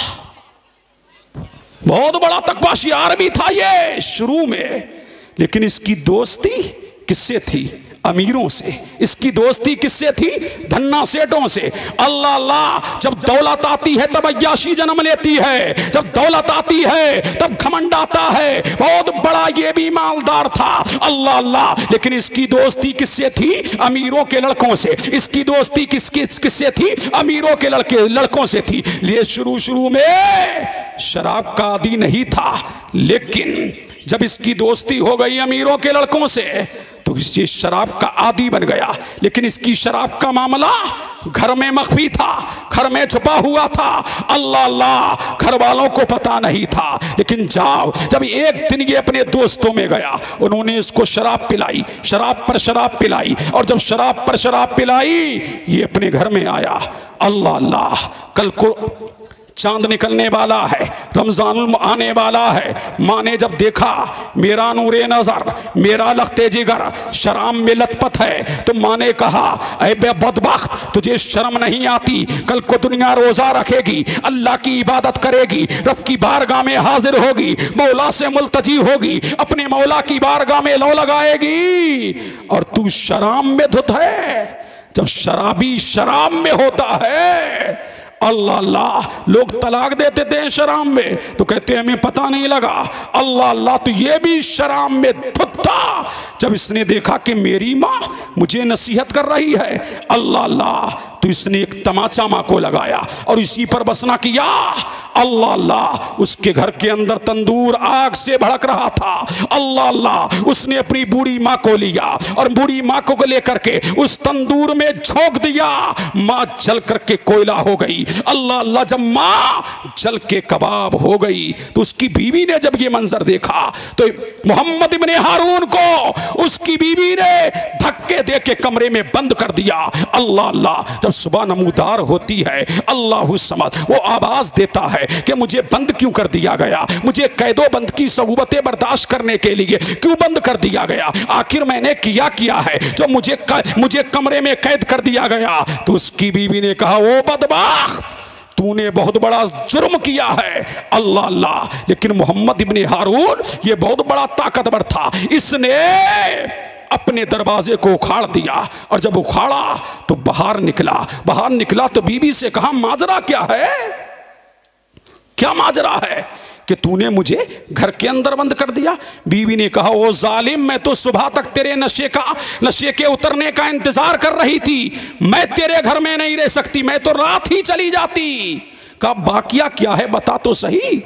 [SPEAKER 1] बहुत बड़ा तकवाशी आरबी था ये शुरू में, लेकिन इसकी दोस्ती किससे थी? अमीरों से। इसकी दोस्ती किससे थी? धन्ना सेठों से। अल्लाह अल्लाह। जब दौलत आती है तब अय्याशी जन्म लेती है, जब दौलत आती है तब घमंड आता है। बहुत बड़ा ये भी मालदार था। अल्लाह अल्लाह। लेकिन इसकी दोस्ती किससे थी? अमीरों के लड़कों से। इसकी दोस्ती किससे थी? अमीरों के लड़कों से थी। ये शुरू में शराब का आदी नहीं था, लेकिन जब इसकी दोस्ती हो गई अमीरों के लड़कों से तो ये शराब का आदी बन गया। लेकिन इसकी शराब का मामला घर में मख्फी था, घर में छुपा हुआ था। अल्लाह अल्लाह। घर वालों को पता नहीं था। लेकिन जब एक दिन ये अपने दोस्तों में गया, उन्होंने इसको शराब पिलाई, शराब पर शराब पिलाई। और जब शराब पर शराब पिलाई, ये अपने घर में आया। अल्लाह अल्लाह। कल को चांद निकलने वाला है, रमजान आने वाला है। माँ ने जब देखा मेरा नूरे नजर, मेरा लखते जिगर शराब में लथपथ है, तो माँ ने कहा ऐ बदबख्त, तुझे शर्म नहीं आती? कल को दुनिया रोजा रखेगी, अल्लाह की इबादत करेगी, रब की बारगाह में हाजिर होगी, मौला से मुल्तजी होगी, अपने मौला की बारगाह में लो लगाएगी, और तू शराब में धुत है। जब शराबी शराब में होता है, अल्लाह अल्लाह। लोग तलाक देते थे शराब में, तो कहते हैं हमें पता नहीं लगा। अल्लाह अल्लाह। तो ये भी शराब में धुत था। जब इसने देखा कि मेरी माँ मुझे नसीहत कर रही है, अल्लाह अल्लाह, तो इसने एक तमाचा माँ को लगाया और इसी पर बसना किया। अल्लाह अल्लाह। उसके घर के अंदर तंदूर आग से भड़क रहा था। अल्लाह अल्लाह। उसने अपनी बूढ़ी माँ को लिया और बूढ़ी माँ को लेकर के उस तंदूर में झोंक दिया। माँ जल करके कोयला हो गई। अल्लाह अल्लाह। जब माँ जल के कबाब हो गई, तो उसकी बीवी ने जब ये मंजर देखा, तो मोहम्मद इब्ने हारून को उसकी बीवी ने धक्के दे के कमरे में बंद कर दिया। अल्लाह अल्लाह। जब सुबह नमूदार होती है, अल्लाह समझ, वो आवाज देता है कि मुझे बंद क्यों कर दिया गया? मुझे कैदो बंद की सहूबतें बर्दाश्त करने के लिए क्यों बंद कर दिया गया? आखिर मैंने क्या है जो मुझे कमरे में कैद कर दिया गया? तो उसकी बीवी ने कहा, ओ बदबख्त, तूने बहुत बड़ा जुर्म किया है। अल्लाह अल्लाह। लेकिन मोहम्मद इब्ने हारून ये बहुत बड़ा ताकतवर था। इसने अपने दरवाजे को उखाड़ दिया, और जब उखाड़ा तो बाहर निकला तो बीवी से कहा, माजरा क्या है? क्या माजरा है कि तूने मुझे घर के अंदर बंद कर दिया। बीवी ने कहा, ओ जालिम, मैं तो सुबह तक तेरे नशे के उतरने का इंतजार कर रही थी, मैं तेरे घर में नहीं रह सकती, मैं तो रात ही चली जाती। कहा, बाकिया क्या है बता तो सही।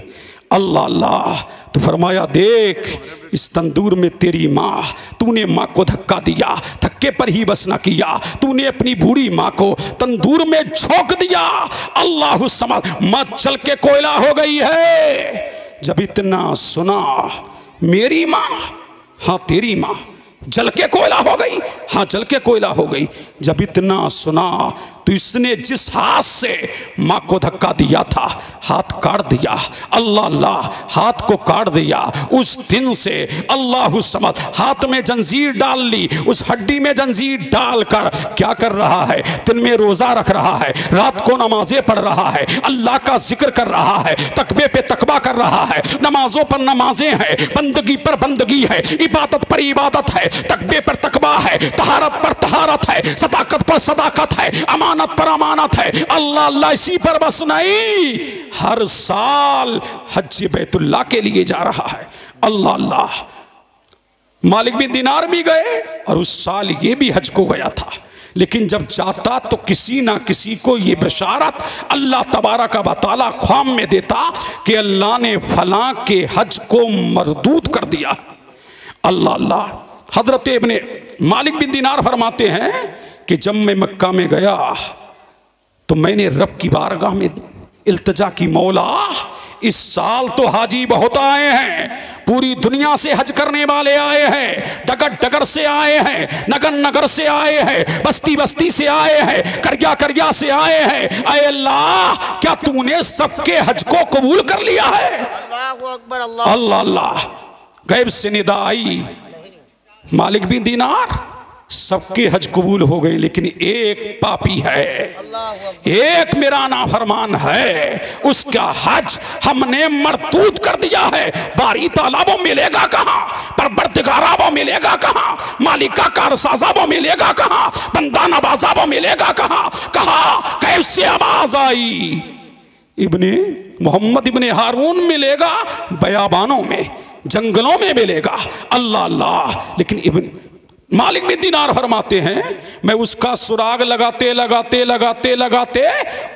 [SPEAKER 1] अल्लाह अल्लाह। तो फरमाया, देख इस तंदूर में तेरी माँ, तूने माँ को धक्का दिया, धक्के पर ही बस न किया, तूने अपनी बूढ़ी माँ को तंदूर में झोंक दिया। अल्लाह समझ, माँ जल के कोयला हो गई है। जब इतना सुना, मेरी माँ, हाँ तेरी माँ जल के कोयला हो गई, हाँ जल के कोयला हो गई। जब इतना सुना तो इसने जिस हाथ से माँ को धक्का दिया था, हाथ काट दिया। अल्लाह अल्लाह, हाथ को काट दिया। उस दिन से अल्लाह समझ, हाथ में जंजीर डाल ली, उस हड्डी में जंजीर डालकर क्या कर रहा है, दिन में रोजा रख रहा है, रात को नमाजें पढ़ रहा है, अल्लाह का जिक्र कर रहा है, तकबे पे तकबा कर रहा है, नमाजों पर नमाजें हैं, बंदगी पर बंदगी है, इबादत पर इबादत है, तकबे पर तकबा है, तहारत पर तहारत है, सदाकत पर सदाकत है, अमानत पर अमानत है। अल्लाह अल्लाह, इसी पर बस नहीं, हर साल हज बैतुल्लाह के लिए जा रहा है। अल्लाह अल्लाह। मालिक बिन दिनार भी गए और उस साल ये भी हज को गया था, लेकिन जब जाता तो किसी ना किसी को ये बशारत अल्लाह तबारक व तआला ख्वाम में देता कि अल्लाह ने फलां के हज को मरदूद कर दिया। अल्लाह अल्लाह। हजरत इब्ने मालिक बिन दिनार फरमाते हैं कि जब मैं मक्का में गया तो मैंने रब की बारगाह में इल्तिजा की, मौला इस साल तो हाजी बहुत आए हैं, पूरी दुनिया से हज करने वाले आए हैं, डगर डगर से आए हैं, नगर नगर से आए हैं, बस्ती बस्ती से आए हैं, करिया करिया से आए हैं। ऐ अल्लाह, क्या तूने सबके हज को कबूल कर लिया है? अल्लाह अकबर। अल्लाह अल्लाह। गैब से निदा आई, मालिक बिन दिनार सबके हज कबूल हो गए, लेकिन एक पापी है, एक मेरा नाफरमान है, उसका हज हमने मरदूद कर दिया है। बारी तालाबों मिलेगा कहाँ, परवरदिगारा मिलेगा कहाँ, मालिका कारसाजा मिलेगा कहाँ, बंदा नवाजा मिलेगा कहाँ। कहा, कैसे आवाज आई, इब्ने मोहम्मद इब्ने हारून मिलेगा बयाबानों में, जंगलों में मिलेगा। अल्लाह अल्लाह। लेकिन इब्न मालिक बिन दिनार फरमाते हैं, मैं उसका सुराग लगाते लगाते लगाते लगाते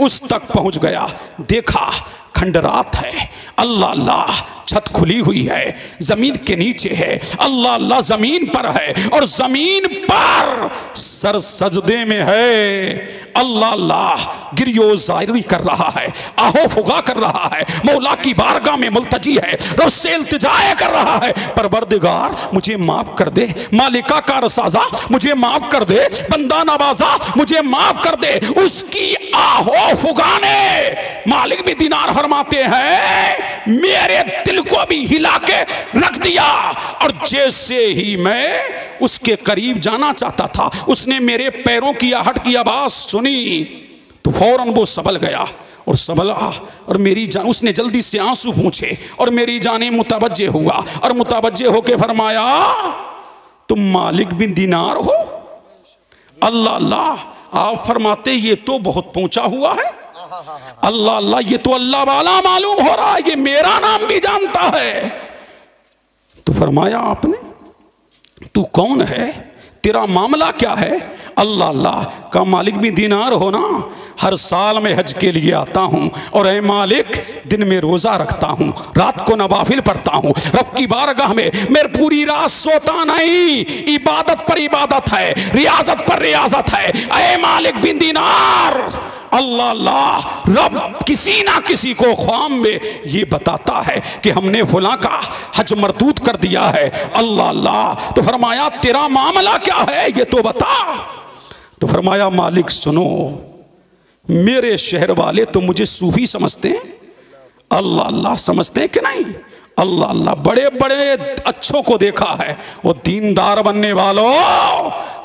[SPEAKER 1] उस तक पहुंच गया, देखा खंडरात है। अल्लाह अल्लाह, छत खुली हुई है, जमीन के नीचे है। अल्लाह अल्लाह, जमीन पर है और जमीन पर सर सजदे में है। अल्लाह अल्लाह, गिरियोजारी कर रहा है, आहो फुगा कर रहा है, मौला की बारगाह में मुल्तजी है, रब से इल्तिजा कर रहा है, परवरदिगार मुझे माफ कर दे, मालिका का रसाजा मुझे माफ कर दे, बंदा नवाजा मुझे माफ कर दे। उसकी आहो फुगाने मालिक भी दिनार फरमाते हैं, मेरे दिल को भी हिला के रख दिया, और जैसे ही मैं उसके करीब जाना चाहता था, उसने मेरे पैरों की आहट की आवाज सुनी तो फौरन वो सबल गया और सबला, और मेरी जान, उसने जल्दी से आंसू पूछे और मेरी जाने मुतवज्जे हुआ, और मुतवज्जे होके फरमाया, तुम मालिक बिन दिनार हो? अल्लाह अल्लाह। आप फरमाते, ये तो बहुत पहुंचा हुआ है। अल्लाह अल्लाह, ये तो अल्लाह वाला मालूम हो रहा है, ये मेरा नाम भी जानता है। तो फरमाया आपने, तू कौन है, तेरा मामला क्या है? अल्लाह अल्लाह का मालिक भी दिनार हो ना, हर साल में हज के लिए आता हूँ, और ऐ मालिक दिन में रोजा रखता हूँ, रात को नवाफिल पढ़ता हूँ, रब की बारगाह में मैं पूरी रात सोता नहीं, इबादत पर इबादत है, रियाजत पर रियाजत है। ऐ मालिक बिन दिनार, अल्लाह अल्लाह, रब किसी ना किसी को ख्वाम में ये बताता है कि हमने फुला का हज मरदूद कर दिया है। अल्लाह अल्लाह। तो फरमाया, तेरा मामला क्या है, ये तो बता। तो फरमाया, मालिक सुनो, मेरे शहर वाले तो मुझे सूफी समझते हैं। अल्लाह अल्लाह, समझते हैं कि नहीं? अल्लाह अल्लाह, बड़े बड़े अच्छों को देखा है, वो दीनदार बनने वालों,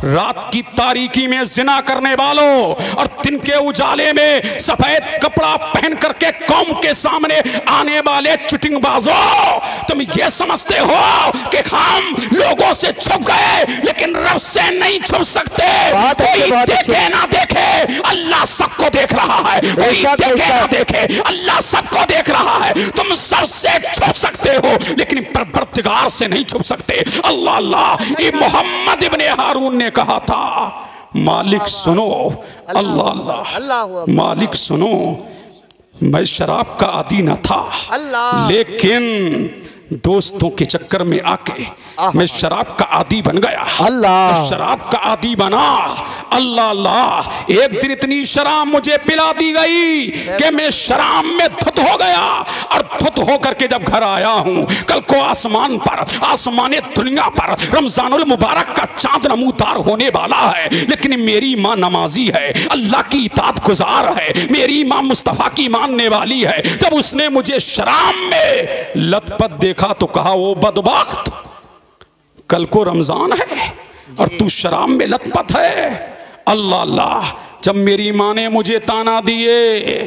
[SPEAKER 1] रात की तारीकी में जिना करने वालों, और दिन के उजाले में सफेद कपड़ा पहन करके कौम के सामने आने वाले चुटिंगबाजों, तुम ये समझते हो कि हम लोगों से छुप गए, लेकिन रब से नहीं छुप सकते। कोई देखे ना देखे, अल्लाह सबको देख रहा है। कोई देखे ना देखे, अल्लाह सबको देख रहा है। तुम सबसे छुप सकते हो, लेकिन परवरदिगार से नहीं छुप सकते। अल्लाह अल्लाह। ये मोहम्मद इब्ने हारून ने कहा था, मालिक सुनो, अल्लाह अल्लाह, मालिक सुनो, मैं शराब का आदी न था, लेकिन दोस्तों के चक्कर में आके मैं शराब का आदी बन गया। अल्लाह, शराब का आदी बना। अल्लाह अल्लाह। एक दिन इतनी शराब मुझे पिला दी गई कि मैं शराब में धुत हो गया, और धुत होकर के जब घर आया हूँ, कल को आसमान पर, आसमान दुनिया पर रमजानुल मुबारक का चांद नमूदार होने वाला है, लेकिन मेरी माँ नमाजी है, अल्लाह की इताअत गुजार है, मेरी माँ मुस्तफा की मानने वाली है। जब उसने मुझे शराब में लतपत देखा तो कहा, वो बदबख्त, कल को रमजान है और तू शराब में लतपत है। अल्लाह अल्लाह। जब मेरी माँ ने मुझे ताना दिए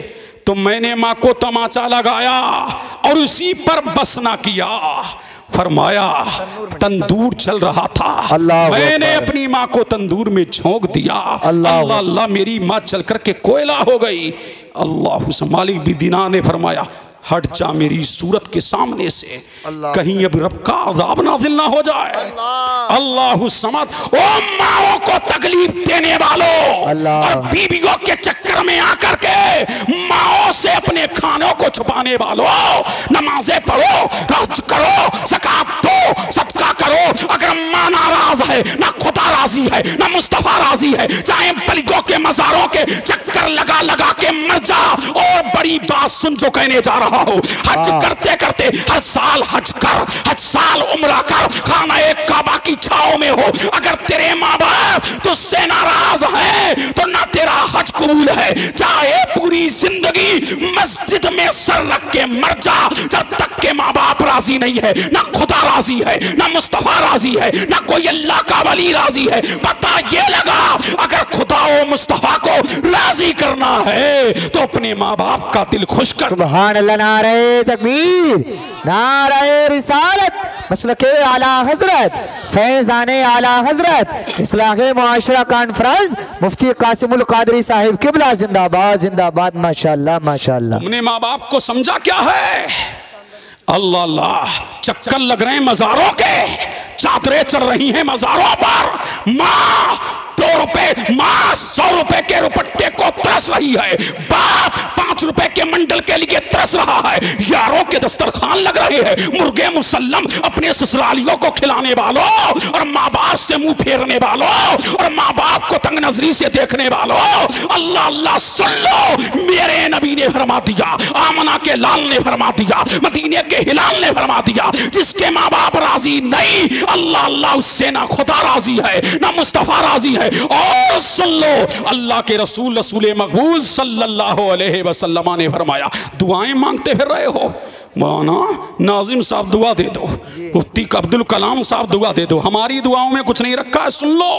[SPEAKER 1] तो मैंने माँ को तमाचा लगाया और उसी पर बस ना किया। फरमाया तंदूर चल रहा था, मैंने अपनी माँ को तंदूर में झोंक दिया। अल्लाह अल्लाह। मेरी माँ चल करके कोयला हो गई। अल्लाह। मालिक भी दीनार ने फरमाया, हट जा मेरी सूरत के सामने से, कहीं अब रब का अज़ाब नाज़िल ना हो जाए। अल्लाह समद। ओ माओ को तकलीफ देने वालों और बीवियों के चक्कर में आकर के माओ से अपने खानों को छुपाने वालों, नमाजें पढ़ो, हज करो, ज़कात दो, सदका करो। अगर माँ नाराज है, ना खुदा राजी है, ना मुस्तफा राजी है, चाहे बलियों के मज़ारों के चक्कर लगा लगा के मर जा। और बड़ी बात सुन जो कहने जा रहा हो, हज करते करते हर साल हज कर, हर साल उम्रा कर, खाना एक काबा की छाओ में हो। अगर तेरे माँ बाप तुझसे नाराज है तो ना तेरा हज कबूल है। चाहे पूरी जिंदगी मस्जिद में सर रख के मर जा, जब तक के माँ बाप राजी नहीं है, ना खुदा राजी है, ना मुस्तफा राजी है, ना कोई अल्लाह का वली राजी है। पता ये लगा, अगर खुदा और मुस्तफा को राजी करना है तो अपने माँ बाप का दिल खुश कर।
[SPEAKER 2] सुभान अल्लाह। नारे तकबीर, नारे रिसालत, मसलके आला हजरत, फैज़ाने आला हजरत, इस्लाहे मुआशरा कॉन्फ्रेंस, मुफ्ती कासिमुल कादरी साहिब किबला जिंदाबाद जिंदाबाद। माशाअल्लाह माशाअल्लाह।
[SPEAKER 1] हमने माँ बाप को समझा क्या है? अल्लाह अल्लाह। चक्कर लग रहे हैं मज़ारों के, चादरें चल रही हैं मज़ारों पर। माँ 2 रुपए, माँ 100 रुपए के रुपट्टे को तरस रही है, बाप 5 रुपए के मंडल के लिए तरस रहा है। यारों के दस्तरखान लग रहे हैं, मुर्गे मुसल्लम अपने ससुरालियों को खिलाने वालों, और माँ बाप से मुंह फेरने वालों, और माँ बाप को तंग नजरी से देखने वालों। अल्लाह अल्लाह सुन लो, मेरे नबी ने फरमा दिया, आमना के लाल ने फरमा दिया, मदीने के हिलाल ने फरमा दिया, जिसके माँ बाप राजी नहीं, अल्लाह अल्लाह उससे ना खुदा राजी है, ना मुस्तफा राजी है। और सुन लो, अल्लाह के रसूल रसूल मकबूल सल्लल्लाहु अलैहि वसल्लम ने फरमाया, दुआएं मांगते फिर रहे हो, मौलाना नाजिम साहब दुआ दे दो, मुफ्ती अब्दुल कलाम साहब दुआ दे दो, हमारी दुआओं में कुछ नहीं रखा है। सुन लो,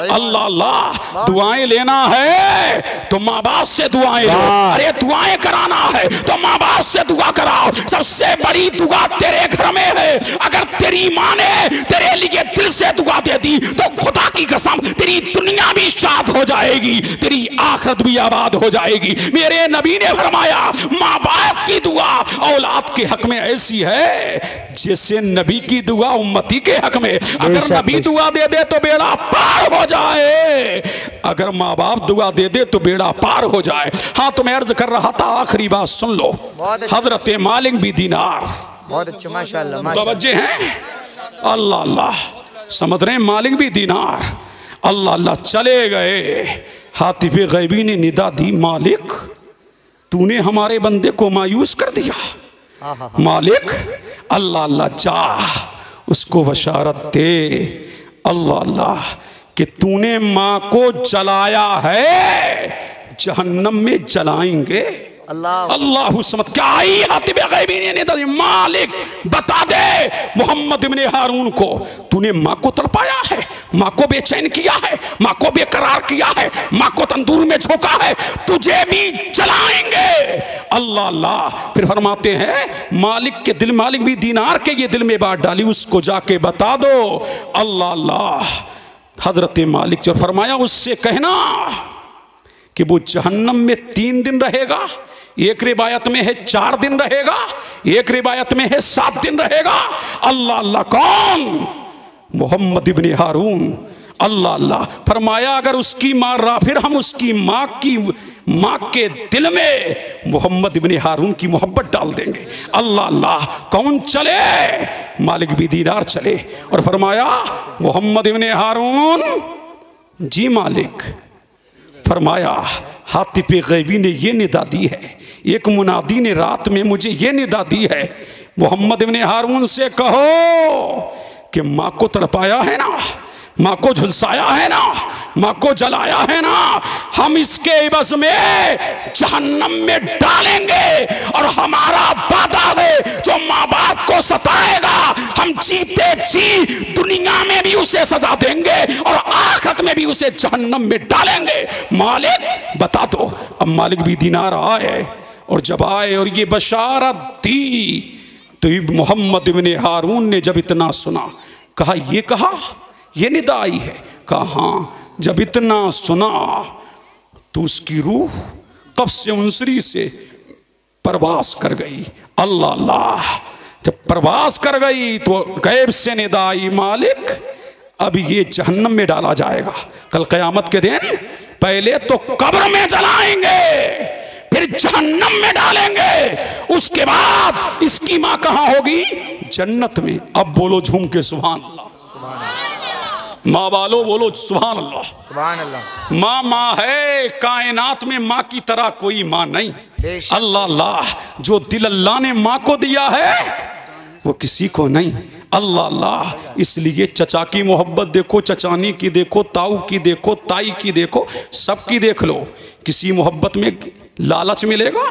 [SPEAKER 1] अल्लाह अल्लाह। दुआएं लेना है तो माँ बाप से दुआएं लो, अरे दुआएं कराना है तो माँ बाप से दुआ कराओ। सबसे बड़ी दुआ तेरे घर में है। अगर तेरी माँ ने तेरे लिए दिल से दुआ दे दी तो खुदा की कसम तेरी दुनिया भी शाद हो जाएगी, तेरी आखिरत भी आबाद हो जाएगी। मेरे नबी ने फरमाया, माँ बाप की दुआ औलाद के हक में ऐसी है जैसे नबी की दुआ उम्मती के हक में। अगर नबी दुआ दे दे तो बेड़ा पार हो जाए, अगर माँ बाप दुआ दे दे तो बेड़ा पार हो जाए। हाँ, तो मैं अर्ज कर रहा था, आखिरी बात सुन लो। हजरत मालिक भी दीनार,
[SPEAKER 2] बहुत अच्छा माशाअल्लाह,
[SPEAKER 1] तवज्जो हैं, अल्लाह अल्लाह, समझ रहे हैं, मालिक भी दीनार, अल्लाह अल्लाह। चले गए, हातिफे गैबी ने निदा दी, मालिक तूने हमारे बंदे को मायूस कर दिया। मालिक अल्लाह अल्लाह, जा उसको बशारत दे, अल्लाह अल्लाह, कि तूने माँ को जलाया है, जहन्नम में जलाएंगे। अल्लाह समझ क्या आई हातिब गैबी ने निदा दी, मालिक बता दे मोहम्मद इब्ने हारून को, तूने माँ को तड़पाया है, माँ को बेचैन किया है, माँ को बेकरार किया है, माँ को तंदूर में झोंका है, तुझे भी जलाएंगे। अल्लाह अल्लाह। फिर फरमाते हैं मालिक के दिल, मालिक भी दीनार के ये दिल में बात डाली, उसको जाके बता दो। अल्लाह अल्लाह। हजरत मालिक जो फरमाया उससे कहना कि वो जहन्नम में 3 दिन रहेगा, एक रिवायत में है 4 दिन रहेगा, एक रिवायत में है 7 दिन रहेगा। अल्लाह अल्लाह। कौन? मोहम्मद इब्ने हारून। अल्लाह अल्लाह। फरमाया अगर उसकी माँ, फिर हम उसकी माँ के दिल में मोहम्मद इब्ने हारून की मोहब्बत डाल देंगे। अल्लाह अल्लाह। कौन चले? मालिक भी दीनार चले और फरमाया मोहम्मद इब्ने हारून। जी मालिक। फरमाया हातिफ गैबी ने ये निदा दी है, एक मुनादी ने रात में मुझे ये निदा दी है, मोहम्मद इब्ने हारून से कहो कि माँ को तड़पाया है ना, माँ को झुलसाया है ना, माँ को जलाया है ना, हम इसके इवज में जहन्नम में डालेंगे और हमारा वादा है जो माँ बाप को सताएगा हम जीते जी दुनिया में भी उसे सजा देंगे और आखिरत में भी उसे जहन्नम में डालेंगे। मालिक बता दो। अब मालिक भी दीनार आए और जब आए और ये बशारत दी तो मोहम्मद इब्ने हारून ने जब इतना सुना कहा ये निदा आई है। कहा हाँ। जब इतना सुना तो उसकी रूह कब्ज़ उनसरी से परवास कर गई। अल्लाह अल्लाह। जब परवास कर गई तो गैब से निदा आई मालिक अब ये जहन्नम में डाला जाएगा कल क़यामत के दिन। पहले तो कब्र में जलाएंगे, फिर जहन्नम में डालेंगे, उसके बाद इसकी माँ कहाँ होगी? जन्नत में। अब बोलो झूम के सुभान अल्लाह। माँ वालो बोलो सुभान अल्लाह।
[SPEAKER 2] सुभान अल्लाह।
[SPEAKER 1] माँ है, कायनात में माँ की तरह कोई माँ नहीं। अल्लाह अल्लाह। जो दिल अल्लाह ने माँ को दिया है वो किसी को नहीं। अल्लाह अल्लाह। इसलिए चचा की मोहब्बत देखो, चचानी की देखो, ताऊ की देखो, ताई की देखो, सबकी देख लो। किसी मोहब्बत में लालच मिलेगा,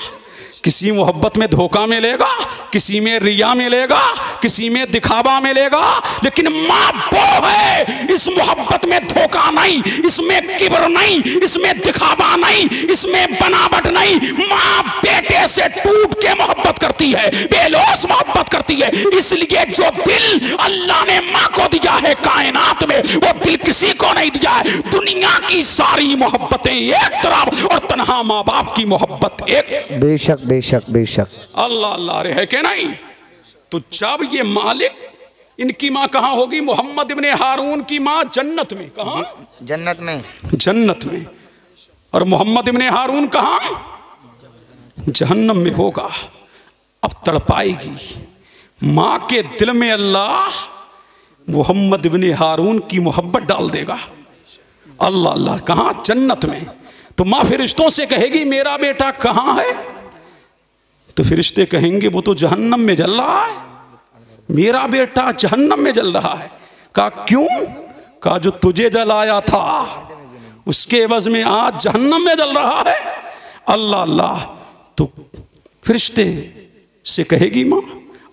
[SPEAKER 1] किसी मोहब्बत में धोखा मिलेगा, किसी में रिया मिलेगा, किसी में दिखावा मिलेगा, लेकिन माँ वो है इस मोहब्बत में धोखा नहीं, इसमें किब्र नहीं, इसमें दिखावा नहीं, इसमें बनावट नहीं। माँ बेटे से टूट के मोहब्बत करती है, बेलोस मोहब्बत करती है। इसलिए जो दिल अल्लाह ने माँ को दिया है कायनात में वो दिल किसी को नहीं दिया है। दुनिया की सारी मोहब्बतें एक तरफ और तन्हा माँ बाप की मोहब्बत एक।
[SPEAKER 2] बेशक बेशक बेशक।
[SPEAKER 1] अल्लाह अल्लाह रे है कि नहीं? तो जब ये मालिक, इनकी माँ कहाँ होगी? मोहम्मद इब्ने हारून की माँ जन्नत में। कहाँ?
[SPEAKER 2] जन्नत में।
[SPEAKER 1] जन्नत में। और मोहम्मद इब्ने हारून कहाँ? जहन्नम में होगा। अब तड़पाएगी माँ के दिल में अल्लाह मोहम्मद इब्ने हारून की मोहब्बत डाल देगा। अल्लाह अल्लाह। कहाँ? जन्नत में। तो माँ फिरिश्तों से कहेगी मेरा बेटा कहाँ है? तो फिरिश्ते कहेंगे वो तो जहन्नम में जल रहा है, मेरा बेटा जहन्नम में जल रहा है। कहा क्यों? कहा जो तुझे जलाया था उसके एवज में आज जहन्नम में जल रहा है। अल्लाह अल्लाह। तो फिरिश्ते से कहेगी माँ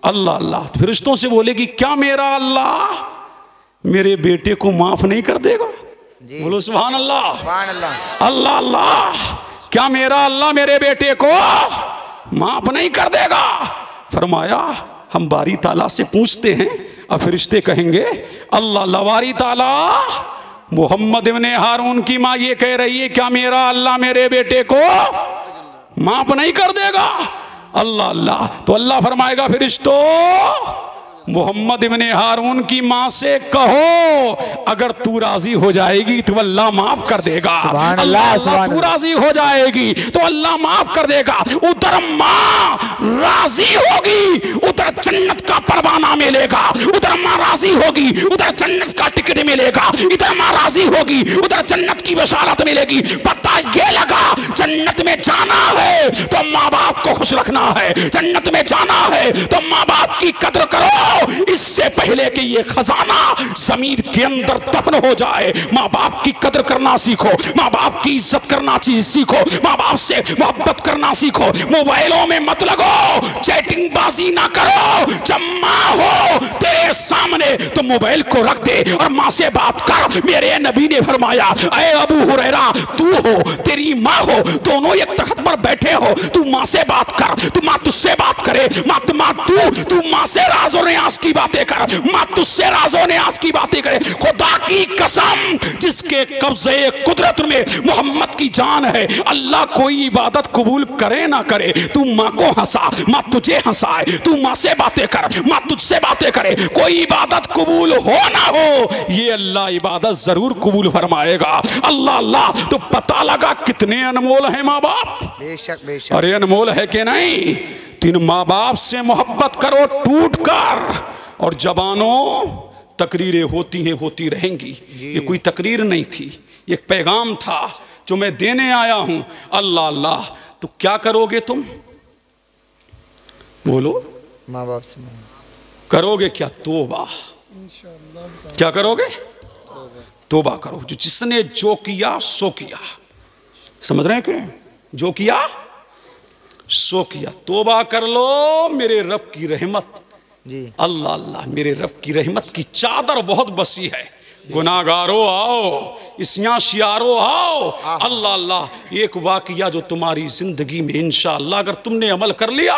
[SPEAKER 1] अल्लाह अल्लाह। तो फिरिश्तों से बोलेगी क्या मेरा अल्लाह मेरे बेटे को माफ नहीं कर देगा? बोलो सुभान अल्लाह।
[SPEAKER 2] सुभान अल्लाह।
[SPEAKER 1] अल्लाह अल्लाह। क्या मेरा अल्लाह मेरे बेटे को माफ नहीं कर देगा? फरमाया हम बारी ताला से पूछते हैं। अब फरिश्ते कहेंगे अल्लाह लवारी ताला मोहम्मद इब्ने हारून की माँ ये कह रही है क्या मेरा अल्लाह मेरे बेटे को माफ नहीं कर देगा? अल्लाह अल्लाह। तो अल्लाह फरमाएगा फरिश्तों मोहम्मद इब्ने हारून की माँ से कहो अगर तू राजी हो जाएगी तो अल्लाह माफ कर देगा। अल्लाह तू राजी हो जाएगी तो अल्लाह माफ कर देगा। उधर माँ राजी होगी उधर जन्नत का परवाना मिलेगा, उधर माँ राजी होगी उधर जन्नत का टिकट मिलेगा, इधर माँ राजी होगी उधर जन्नत की बशारत मिलेगी। पता ये लगा जन्नत में जाना है तो माँ बाप को खुश रखना है, जन्नत में जाना है तो माँ बाप की कदर करो, इससे पहले कि ये खजाना जमीन के अंदर दफन हो जाए, माँ बाप की कदर करना सीखो, माँ बाप की इज्जत करना सीखो, माँ बाप से मोहब्बत करना सीखो। मोबाइलों में मत लगो, चैटिंग बाजी ना करो। जब माँ हो तेरे सामने तो मोबाइल को रख दे और माँ से बात कर। मेरे नबी ने फरमाया, ऐ अबू हुरैरा, तू हो तेरी माँ हो, दोनों एक तख्त पर बैठे हो, तू माँ से बात कर, तू माँ तुझसे बात करे, तू माँ से राज़ो नियाज़ की बातें कर, माँ तुझसे राज़ो नियाज़ की बातें करे। खुदा की कसम, जिसके कब्ज़े कुदरत में मोहम्मद की जान है, अल्लाह कोई इबादत कबूल करे ना करे, तू माँ को हंसा, माँ तुझे हंसाए, तू माँ से बातें कर, माँ तुझसे बातें करे, कोई इबादत कबूल हो ना हो, ये अल्लाह इबादत जरूर कबूल फरमाएगा। अल्लाह अल्लाह, तो पता लगा कितने अनमोल हैं माँ बाप।
[SPEAKER 2] बेशक बेशक।
[SPEAKER 1] अरे अनमोल है कि नहीं? तीन माँ बाप से मोहब्बत करो टूट कर। और जवानों, तकरीरें होती हैं, होती रहेंगी। ये कोई तकरीर नहीं थी, ये एक पैगाम था जो मैं देने आया हूं। अल्लाह अल्लाह, तो क्या करोगे तुम? बोलो,
[SPEAKER 2] माँ बाप से
[SPEAKER 1] करोगे क्या? तौबा। क्या करोगे? तौबा करो। जो जिसने जो किया सो किया, समझ रहे हैं क्या? जो किया सो किया। तौबा कर लो, मेरे रब की रहमत
[SPEAKER 2] जी।
[SPEAKER 1] अल्लाह अल्लाह, मेरे रब की रहमत की चादर बहुत बसी है। गुनाहगारों आओ, इसियां शियारो आओ। अल्लाह अल्लाह, एक वाकया जो तुम्हारी जिंदगी में इंशाअल्लाह अगर तुमने अमल कर लिया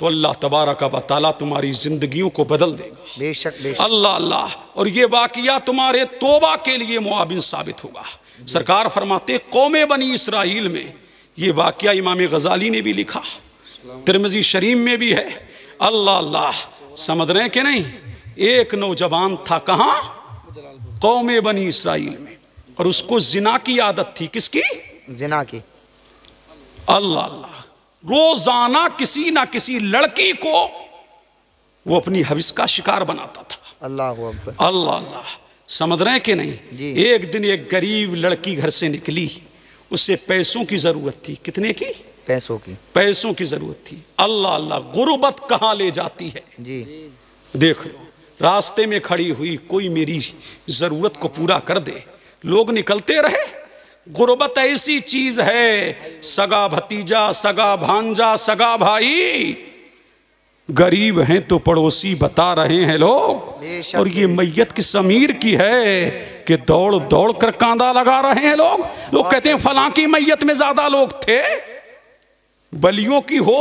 [SPEAKER 1] तो अल्लाह तबारक व तआला तुम्हारी जिंदगियों को बदल देगा।
[SPEAKER 2] बेशक बेशक।
[SPEAKER 1] अल्लाह अल्लाह, और ये वाकया तुम्हारे तौबा के लिए मुआविन साबित होगा। सरकार फरमाते, कौमे बनी इसराइल में ये वाकया इमाम गजाली ने भी लिखा, तिरमिज़ी शरीफ में भी है। अल्लाह अल्लाह, समझ रहे हैं कि नहीं? एक नौजवान था, कहाँ? कौमे बनी इसराइल में, और उसको जिना की आदत थी। किसकी?
[SPEAKER 2] जिना की।
[SPEAKER 1] अल्लाह अल्लाह, रोजाना किसी ना किसी लड़की को वो अपनी हविस का शिकार बनाता था।
[SPEAKER 2] अल्लाह अकबर।
[SPEAKER 1] अल्लाह अल्लाह, समझ रहे हैं कि नहीं?
[SPEAKER 2] जी।
[SPEAKER 1] एक दिन एक गरीब लड़की घर से निकली, उसे पैसों की जरूरत थी। कितने की?
[SPEAKER 2] पैसों की।
[SPEAKER 1] पैसों की जरूरत थी। अल्लाह अल्लाह, गुर्बत कहाँ ले जाती है
[SPEAKER 2] जी।
[SPEAKER 1] देख लो। रास्ते में खड़ी हुई, कोई मेरी जरूरत को पूरा कर दे। लोग निकलते रहे। गुर्बत ऐसी चीज है, सगा भतीजा, सगा भांजा, सगा भाई, गरीब हैं तो पड़ोसी बता रहे हैं लोग। और ये मैयत किस अमीर की है कि दौड़ दौड़ कर कांदा लगा रहे हैं लोग। लोग कहते हैं फलां की मैयत में ज्यादा लोग थे। बलियों की हो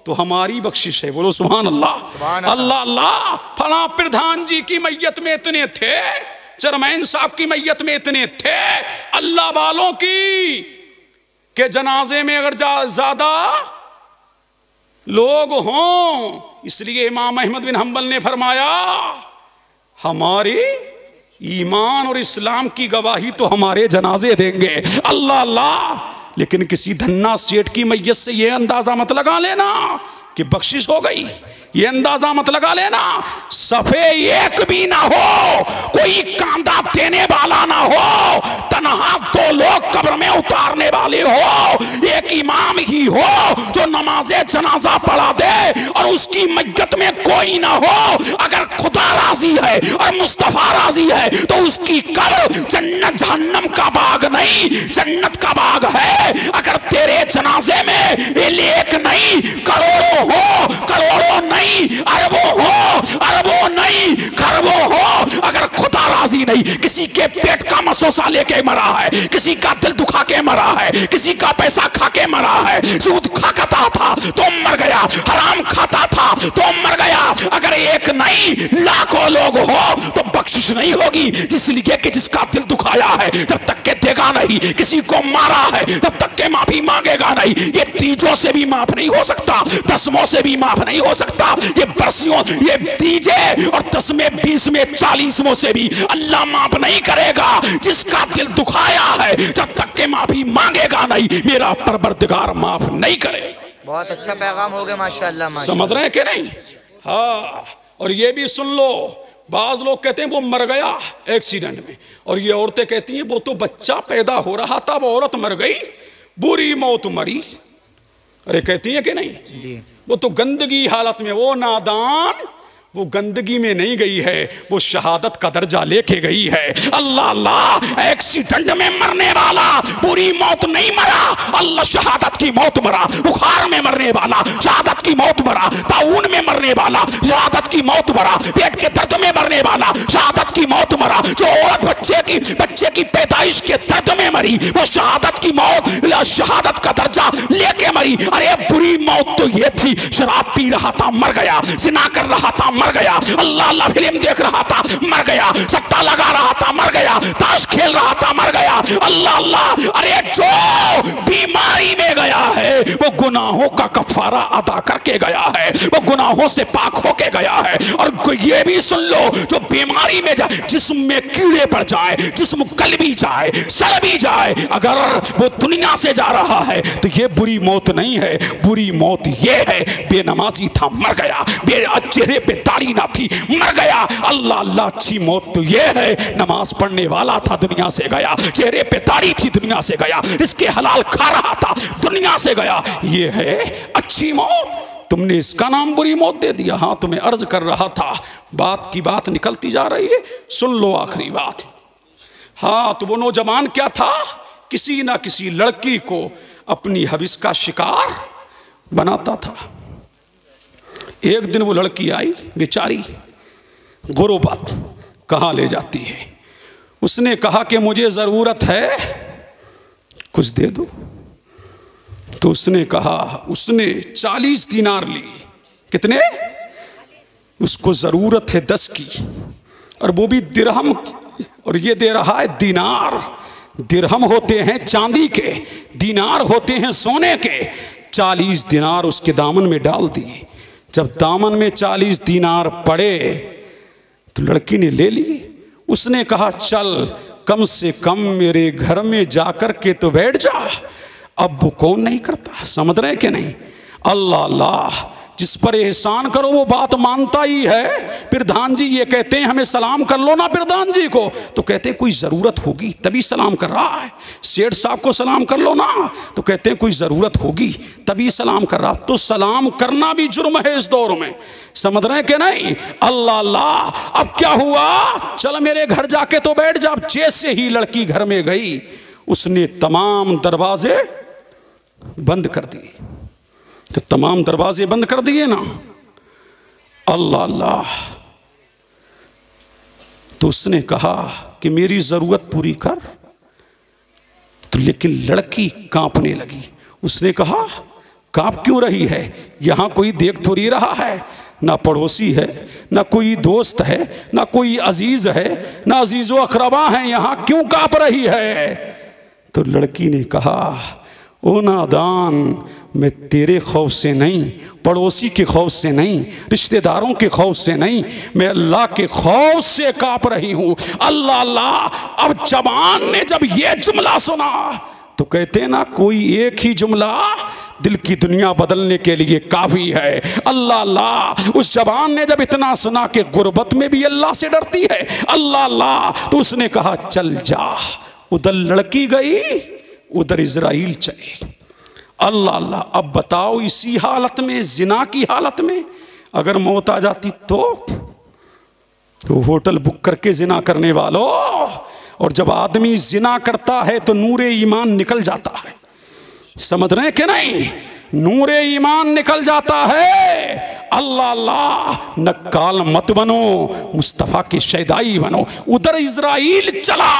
[SPEAKER 1] तो हमारी बख्शिश है। बोलो सुभान अल्लाह। अल्लाह अल्लाह, फलां प्रधान जी की मैयत में इतने थे, चेयरमैन साहब की मैयत में इतने थे। अल्लाह वालों की के जनाजे में अगर ज्यादा लोग हों, इसलिए इमाम अहमद बिन हंबल ने फरमाया, हमारे ईमान और इस्लाम की गवाही तो हमारे जनाजे देंगे। अल्लाह अल्लाह, लेकिन किसी धन्ना सेठ की मैयत से ये अंदाजा मत लगा लेना कि बख्शिश हो गई। ये अंदाजा मत लगा लेना सफे एक भी ना हो, कोई कांदा देने वाला ना हो, तनहा दो लोग कब्र में उतारने वाले हो, एक इमाम ही हो जो नमाजे जनाजा पढ़ा दे और उसकी मय्यत में कोई ना हो। अगर खुदा राजी है और मुस्तफा राजी है तो उसकी कब्र जन्नत जहन्नम का बाग नहीं, जन्नत का बाग है। अगर तेरे जनाजे में एक नहीं करोड़ों हो, करोड़ों नहीं अरबों हो, अरबों नहीं खरबों हो, अगर खुदा राजी नहीं, किसी के पेट का मसोसा लेके मरा है, किसी का दिल दुखा के मरा है, किसी का पैसा खा के मरा है, सूद खाता था तो मर गया, हराम खाता था तो मर गया। अगर एक नहीं लाखों लोग हो तो बख्शिश नहीं होगी, इसलिए कि जिसका दिल दुखाया है जब तक के देगा नहीं, किसी को मारा है तब तक के माफी मांगेगा नहीं। ये तीजों से भी माफ नहीं हो सकता, दसमों से भी माफ नहीं हो सकता, ये बरसियों, ये तीजे और 10 में 20 में 40 से भी अल्लाह माफ नहीं करेगा। जिसका दिल दुखाया है जब तक के माफी मांगेगा नहीं, मेरा परवरदिगार माफ नहीं करेगा।
[SPEAKER 2] बहुत अच्छा पैगाम हो गया माशाअल्लाह, माशाअल्लाह।
[SPEAKER 1] समझ रहे हैं कि नहीं? हाँ, और ये भी सुन लो, बाज लोग कहते हैं वो मर गया एक्सीडेंट में, और ये औरतें कहती हैं वो तो बच्चा पैदा हो रहा था, वो औरत मर गई, बुरी मौत मरी। अरे कहती है कि नहीं?
[SPEAKER 2] जी।
[SPEAKER 1] वो तो गंदगी हालत में, वो नादान वो गंदगी में नहीं गई है, वो शहादत का दर्जा लेके गई है। अल्लाह अल्लाह, एक्सीडेंट में मरने वाला बुरी मौत नहीं मरा, अल्लाह शहादत की मौत मरा। बुखार में मरने वाला शहादत की मौत मरा, ताउन में मरने वाला शहादत की मौत मरा, पेट के दर्द में मरने वाला शहादत की मौत मरा। जो औरत बच्चे की पैदाइश के दर्द में मरी, वो शहादत की मौत, शहादत का दर्जा लेके मरी। अरे बुरी मौत तो ये थी, शराब पी रहा था मर गया, जिना कर रहा था मर गया, अल्लाह अल्लाह फिल्म देख रहा था मर गया, सट्टा लगा रहा था मर गया, ताश खेल रहा था मर गया, अल्लाह अल्लाह। अरे जो बीमारी में गया है वो गुनाहों का कफारा अदा करके गया है, वो गुनाहों से पाक होके गया है। और ये भी सुन लो, जो बीमारी में जाए, जिस्म में कीड़े पड़ जाए, जिस्म गल भी जाए, सड़ भी जाए, अगर वो दुनिया से जा रहा है तो ये बुरी मौत नहीं है। बुरी मौत ये है, बेनमाजी था मर गया, चेहरे पे दाढ़ी ना थी मर गया। अल्लाह अल्लाह, अच्छी मौत तो ये है, नमाज पढ़ने वाला था दुनिया से गया, चेहरे पे दाढ़ी थी दुनिया से गया, इसके हलाल खा रहा था दुनिया से गया, ये है अच्छी मौत। तुमने इसका नाम बुरी मौत दे दिया। हाँ, तुम्हें अर्ज कर रहा था, बात की बात निकलती जा रही है, सुन लो आखिरी बात। हाँ, तो वो नौजवान क्या था, किसी ना किसी लड़की को अपनी हविस का शिकार बनाता था। एक दिन वो लड़की आई बेचारी, गुर्बत कहाँ ले जाती है। उसने कहा कि मुझे ज़रूरत है, कुछ दे दो। तो उसने कहा, उसने 40 दिनार लिए। कितने? उसको ज़रूरत है 10 की, और वो भी दिरहम, और ये दे रहा है दिनार। दिरहम होते हैं चांदी के, दिनार होते हैं सोने के। 40 दिनार उसके दामन में डाल दिए। जब दामन में 40 दिनार पड़े तो लड़की ने ले लिए। उसने कहा, चल कम से कम मेरे घर में जाकर के तो बैठ जा। अब वो कौन नहीं करता, समझ रहे कि नहीं। अल्लाह अल्लाह, जिस पर एहसान करो वो बात मानता ही है। प्रधान जी ये कहते हैं हमें सलाम कर लो ना प्रधान जी को, तो कहते हैं कोई ज़रूरत होगी तभी सलाम कर रहा है। सेठ साहब को सलाम कर लो ना, तो कहते हैं कोई ज़रूरत होगी तभी सलाम कर रहा। तो सलाम करना भी जुर्म है इस दौर में, समझ रहे हैं कि नहीं। अल्लाह अल्लाह, अब क्या हुआ, चल मेरे घर जाके तो बैठ जा। जैसे ही लड़की घर में गई, उसने तमाम दरवाजे बंद कर दिए। तो तमाम दरवाजे बंद कर दिए ना, अल्लाह अल्लाह। तो उसने कहा कि मेरी जरूरत पूरी कर। तो लेकिन लड़की कांपने लगी। उसने कहा, कांप क्यों रही है, यहां कोई देख थोड़ी रहा है, ना पड़ोसी है, ना कोई दोस्त है, ना कोई अजीज है, ना अजीजो अकरबा हैं, यहां क्यों कांप रही है। तो लड़की ने कहा, ओ नादान, मैं तेरे खौफ से नहीं, पड़ोसी के खौफ से नहीं, रिश्तेदारों के खौफ से नहीं, मैं अल्लाह के खौफ से कांप रही हूँ। अल्लाह अल्लाह। अब जवान ने जब ये जुमला सुना तो कहते ना, कोई एक ही जुमला दिल की दुनिया बदलने के लिए काफ़ी है। अल्लाह अल्लाह। उस जवान ने जब इतना सुना कि गुर्बत में भी अल्लाह से डरती है, अल्लाह अल्लाह, तो उसने कहा, चल जा। उधर लड़की गई, उधर इजराइल चले। अल्लाह अल्लाह। अब बताओ, इसी हालत में, जिना की हालत में अगर मौत आ जाती तो होटल बुक करके जिना करने वालों। और जब आदमी जिना करता है तो नूरे ईमान निकल जाता है, समझ रहे हैं कि नहीं, नूरे ईमान निकल जाता है। अल्लाह अल्लाह। नक्काल मत बनो, मुस्तफ़ा के शैदाई बनो। उधर इजराइल चला,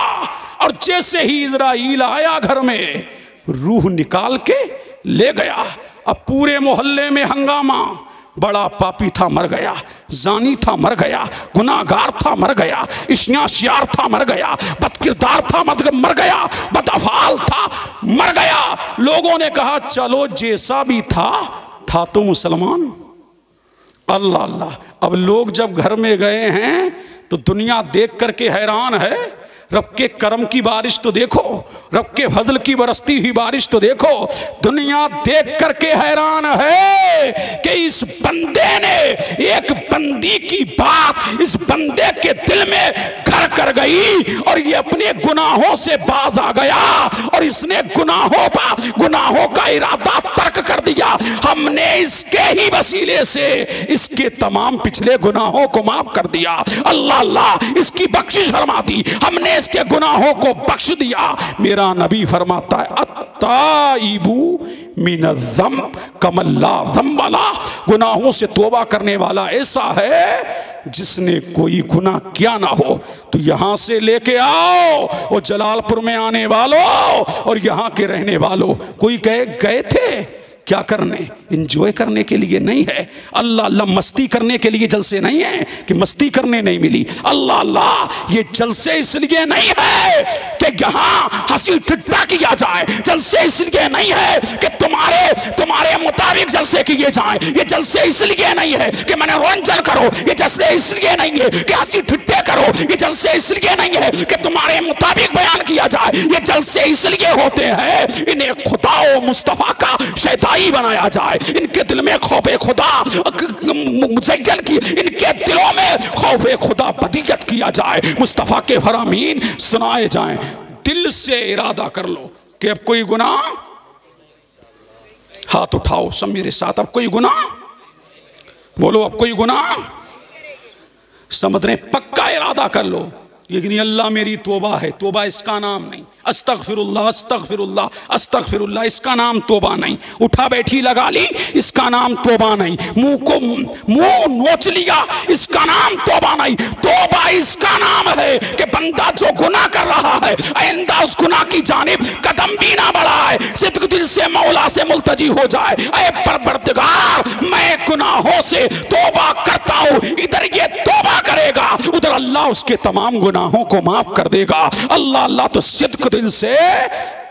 [SPEAKER 1] और जैसे ही इजराइल आया घर में, रूह निकाल के ले गया। अब पूरे मोहल्ले में हंगामा, बड़ा पापी था मर गया, जानी था मर गया, गुनाहगार था मर गया, इश्याशियार था मर गया, बदकिरदार था मर गया, बदअफ़ाल था मर गया। लोगों ने कहा, चलो जैसा भी था तो मुसलमान। अल्लाह अल्लाह। अब लोग जब घर में गए हैं तो दुनिया देख करके हैरान है। रब के करम की बारिश तो देखो, रब के फजल की बरसती हुई बारिश तो देखो। दुनिया देख करके हैरान है कि इस बंदे ने एक बंदी की बात इस बंदे के दिल में घर कर गई और ये अपने गुनाहों से बाज आ गया और इसने गुनाहों का इरादा तर्क कर दिया। हमने इसके ही वसीले से इसके तमाम पिछले गुनाहों को माफ कर दिया। अल्लाह अल्लाह इसकी बख्शिश फरमा दी, हमने इसके गुनाहों को बख्श दिया। मेरा नबी फरमाता है अत्ताइबू मिनज़्ज़म्ब कमल्ला ज़म्बला, गुनाहों से तौबा करने वाला ऐसा है जिसने कोई गुनाह किया ना हो। तो यहां से लेके आओ और जलालपुर में आने वालों और यहां के रहने वालों, कोई गए थे क्या करने? एंजॉय करने के लिए नहीं है। अल्लाह अल्लाह मस्ती करने के लिए जलसे नहीं है कि मस्ती करने नहीं मिली। अल्लाह अल्लाह ये जलसे इसलिए नहीं है कि यहाँ हंसी ठिठा किया जाए, जलसे इसलिए नहीं है कि तुम्हारे मुताबिक जलसे किए जाए, ये जलसे इसलिए नहीं है कि मनोरंजन करो, ये जलसे इसलिए नहीं है कि हंसी ठिठे करो, ये जलसे इसलिए नहीं है कि तुम्हारे मुताबिक बयान किया जाए, ये जलसे इसलिए होते हैं इन्हें खुदा और मुस्तफा का शैतान बनाया जाए, इनके दिल में खौफे खुदा मुज़य्यन की, इनके दिलों में खौफे खुदा बदीयत किया जाए, मुस्तफ़ा के फरामीन सुनाए जाएं। दिल से इरादा कर लो कि अब कोई गुनाह, हाथ उठाओ सब मेरे साथ, अब कोई गुनाह बोलो, अब कोई गुनाह समझ रहे, पक्का इरादा कर लो। लेकिन अल्लाह मेरी तोबा है, तोबा इसका नाम नहीं, अस्तगफिरुल्लाह अस्तगफिरुल्लाह अस्तगफिरुल्लाह इसका नाम तोबा नहीं, उठा बैठी लगा ली इसका नाम तोबा नहीं, मुंह नोच लिया इसका नाम तोबा नहीं। तोबा इसका नाम है कि बंदा जो गुनाह कर रहा है आइंदा उस गुनाह की जानिब कदम भी ना बढ़ाए, सिद्क दिल से मौला से मुल्तजी हो जाए। ऐ परवरदिगार मैं गुनाहों से तोबा करता हूँ, इधर ये तोबा करेगा उधर अल्लाह उसके तमाम गुनाहों को माफ कर देगा। अल्लाह अल्लाह तो सिद्क दिल से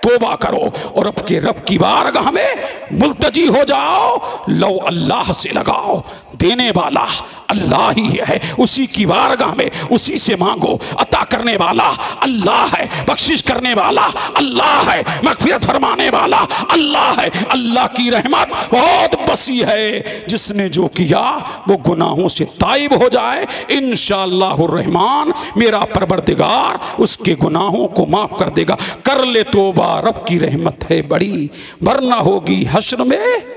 [SPEAKER 1] तोबा करो और आपके रब की बारगाह में मुल्तजी हो जाओ, लो अल्लाह से लगाओ। देने वाला अल्लाह ही है, उसी की बारगाह में उसी से मांगो। अता करने वाला अल्लाह है, बख्शिश करने वाला अल्लाह है, मग़फ़िरत फरमाने वाला अल्लाह है। अल्लाह की रहमत बहुत वसी है, जिसने जो किया वो गुनाहों से ताइब हो जाए इंशाअल्लाहुर रहमान मेरा परवरदिगार उसके गुनाहों को माफ कर देगा। कर ले तौबा, रब की रहमत है बड़ी, वरना होगी हश्र में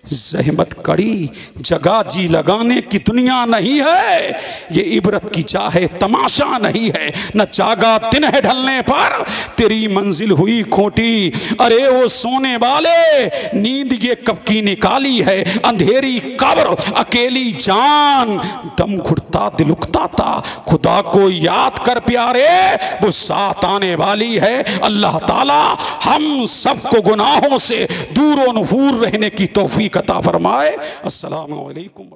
[SPEAKER 1] ज़हमत कड़ी। जगह जी लगाने की दुनिया नहीं है, ये इबरत की चाहे तमाशा नहीं है। न जागा दिन है ढलने पर तेरी मंजिल हुई खोटी, अरे वो सोने वाले नींद ये कब की निकाली है। अंधेरी कब्र अकेली जान दम घुटता दिल उकता था, खुदा को याद कर प्यारे वो साथ आने वाली है। अल्लाह ताला हम सबको गुनाहों से दूर व नफूर रहने की तौफीक अता फरमाए। अस्सलामु अलैकुम।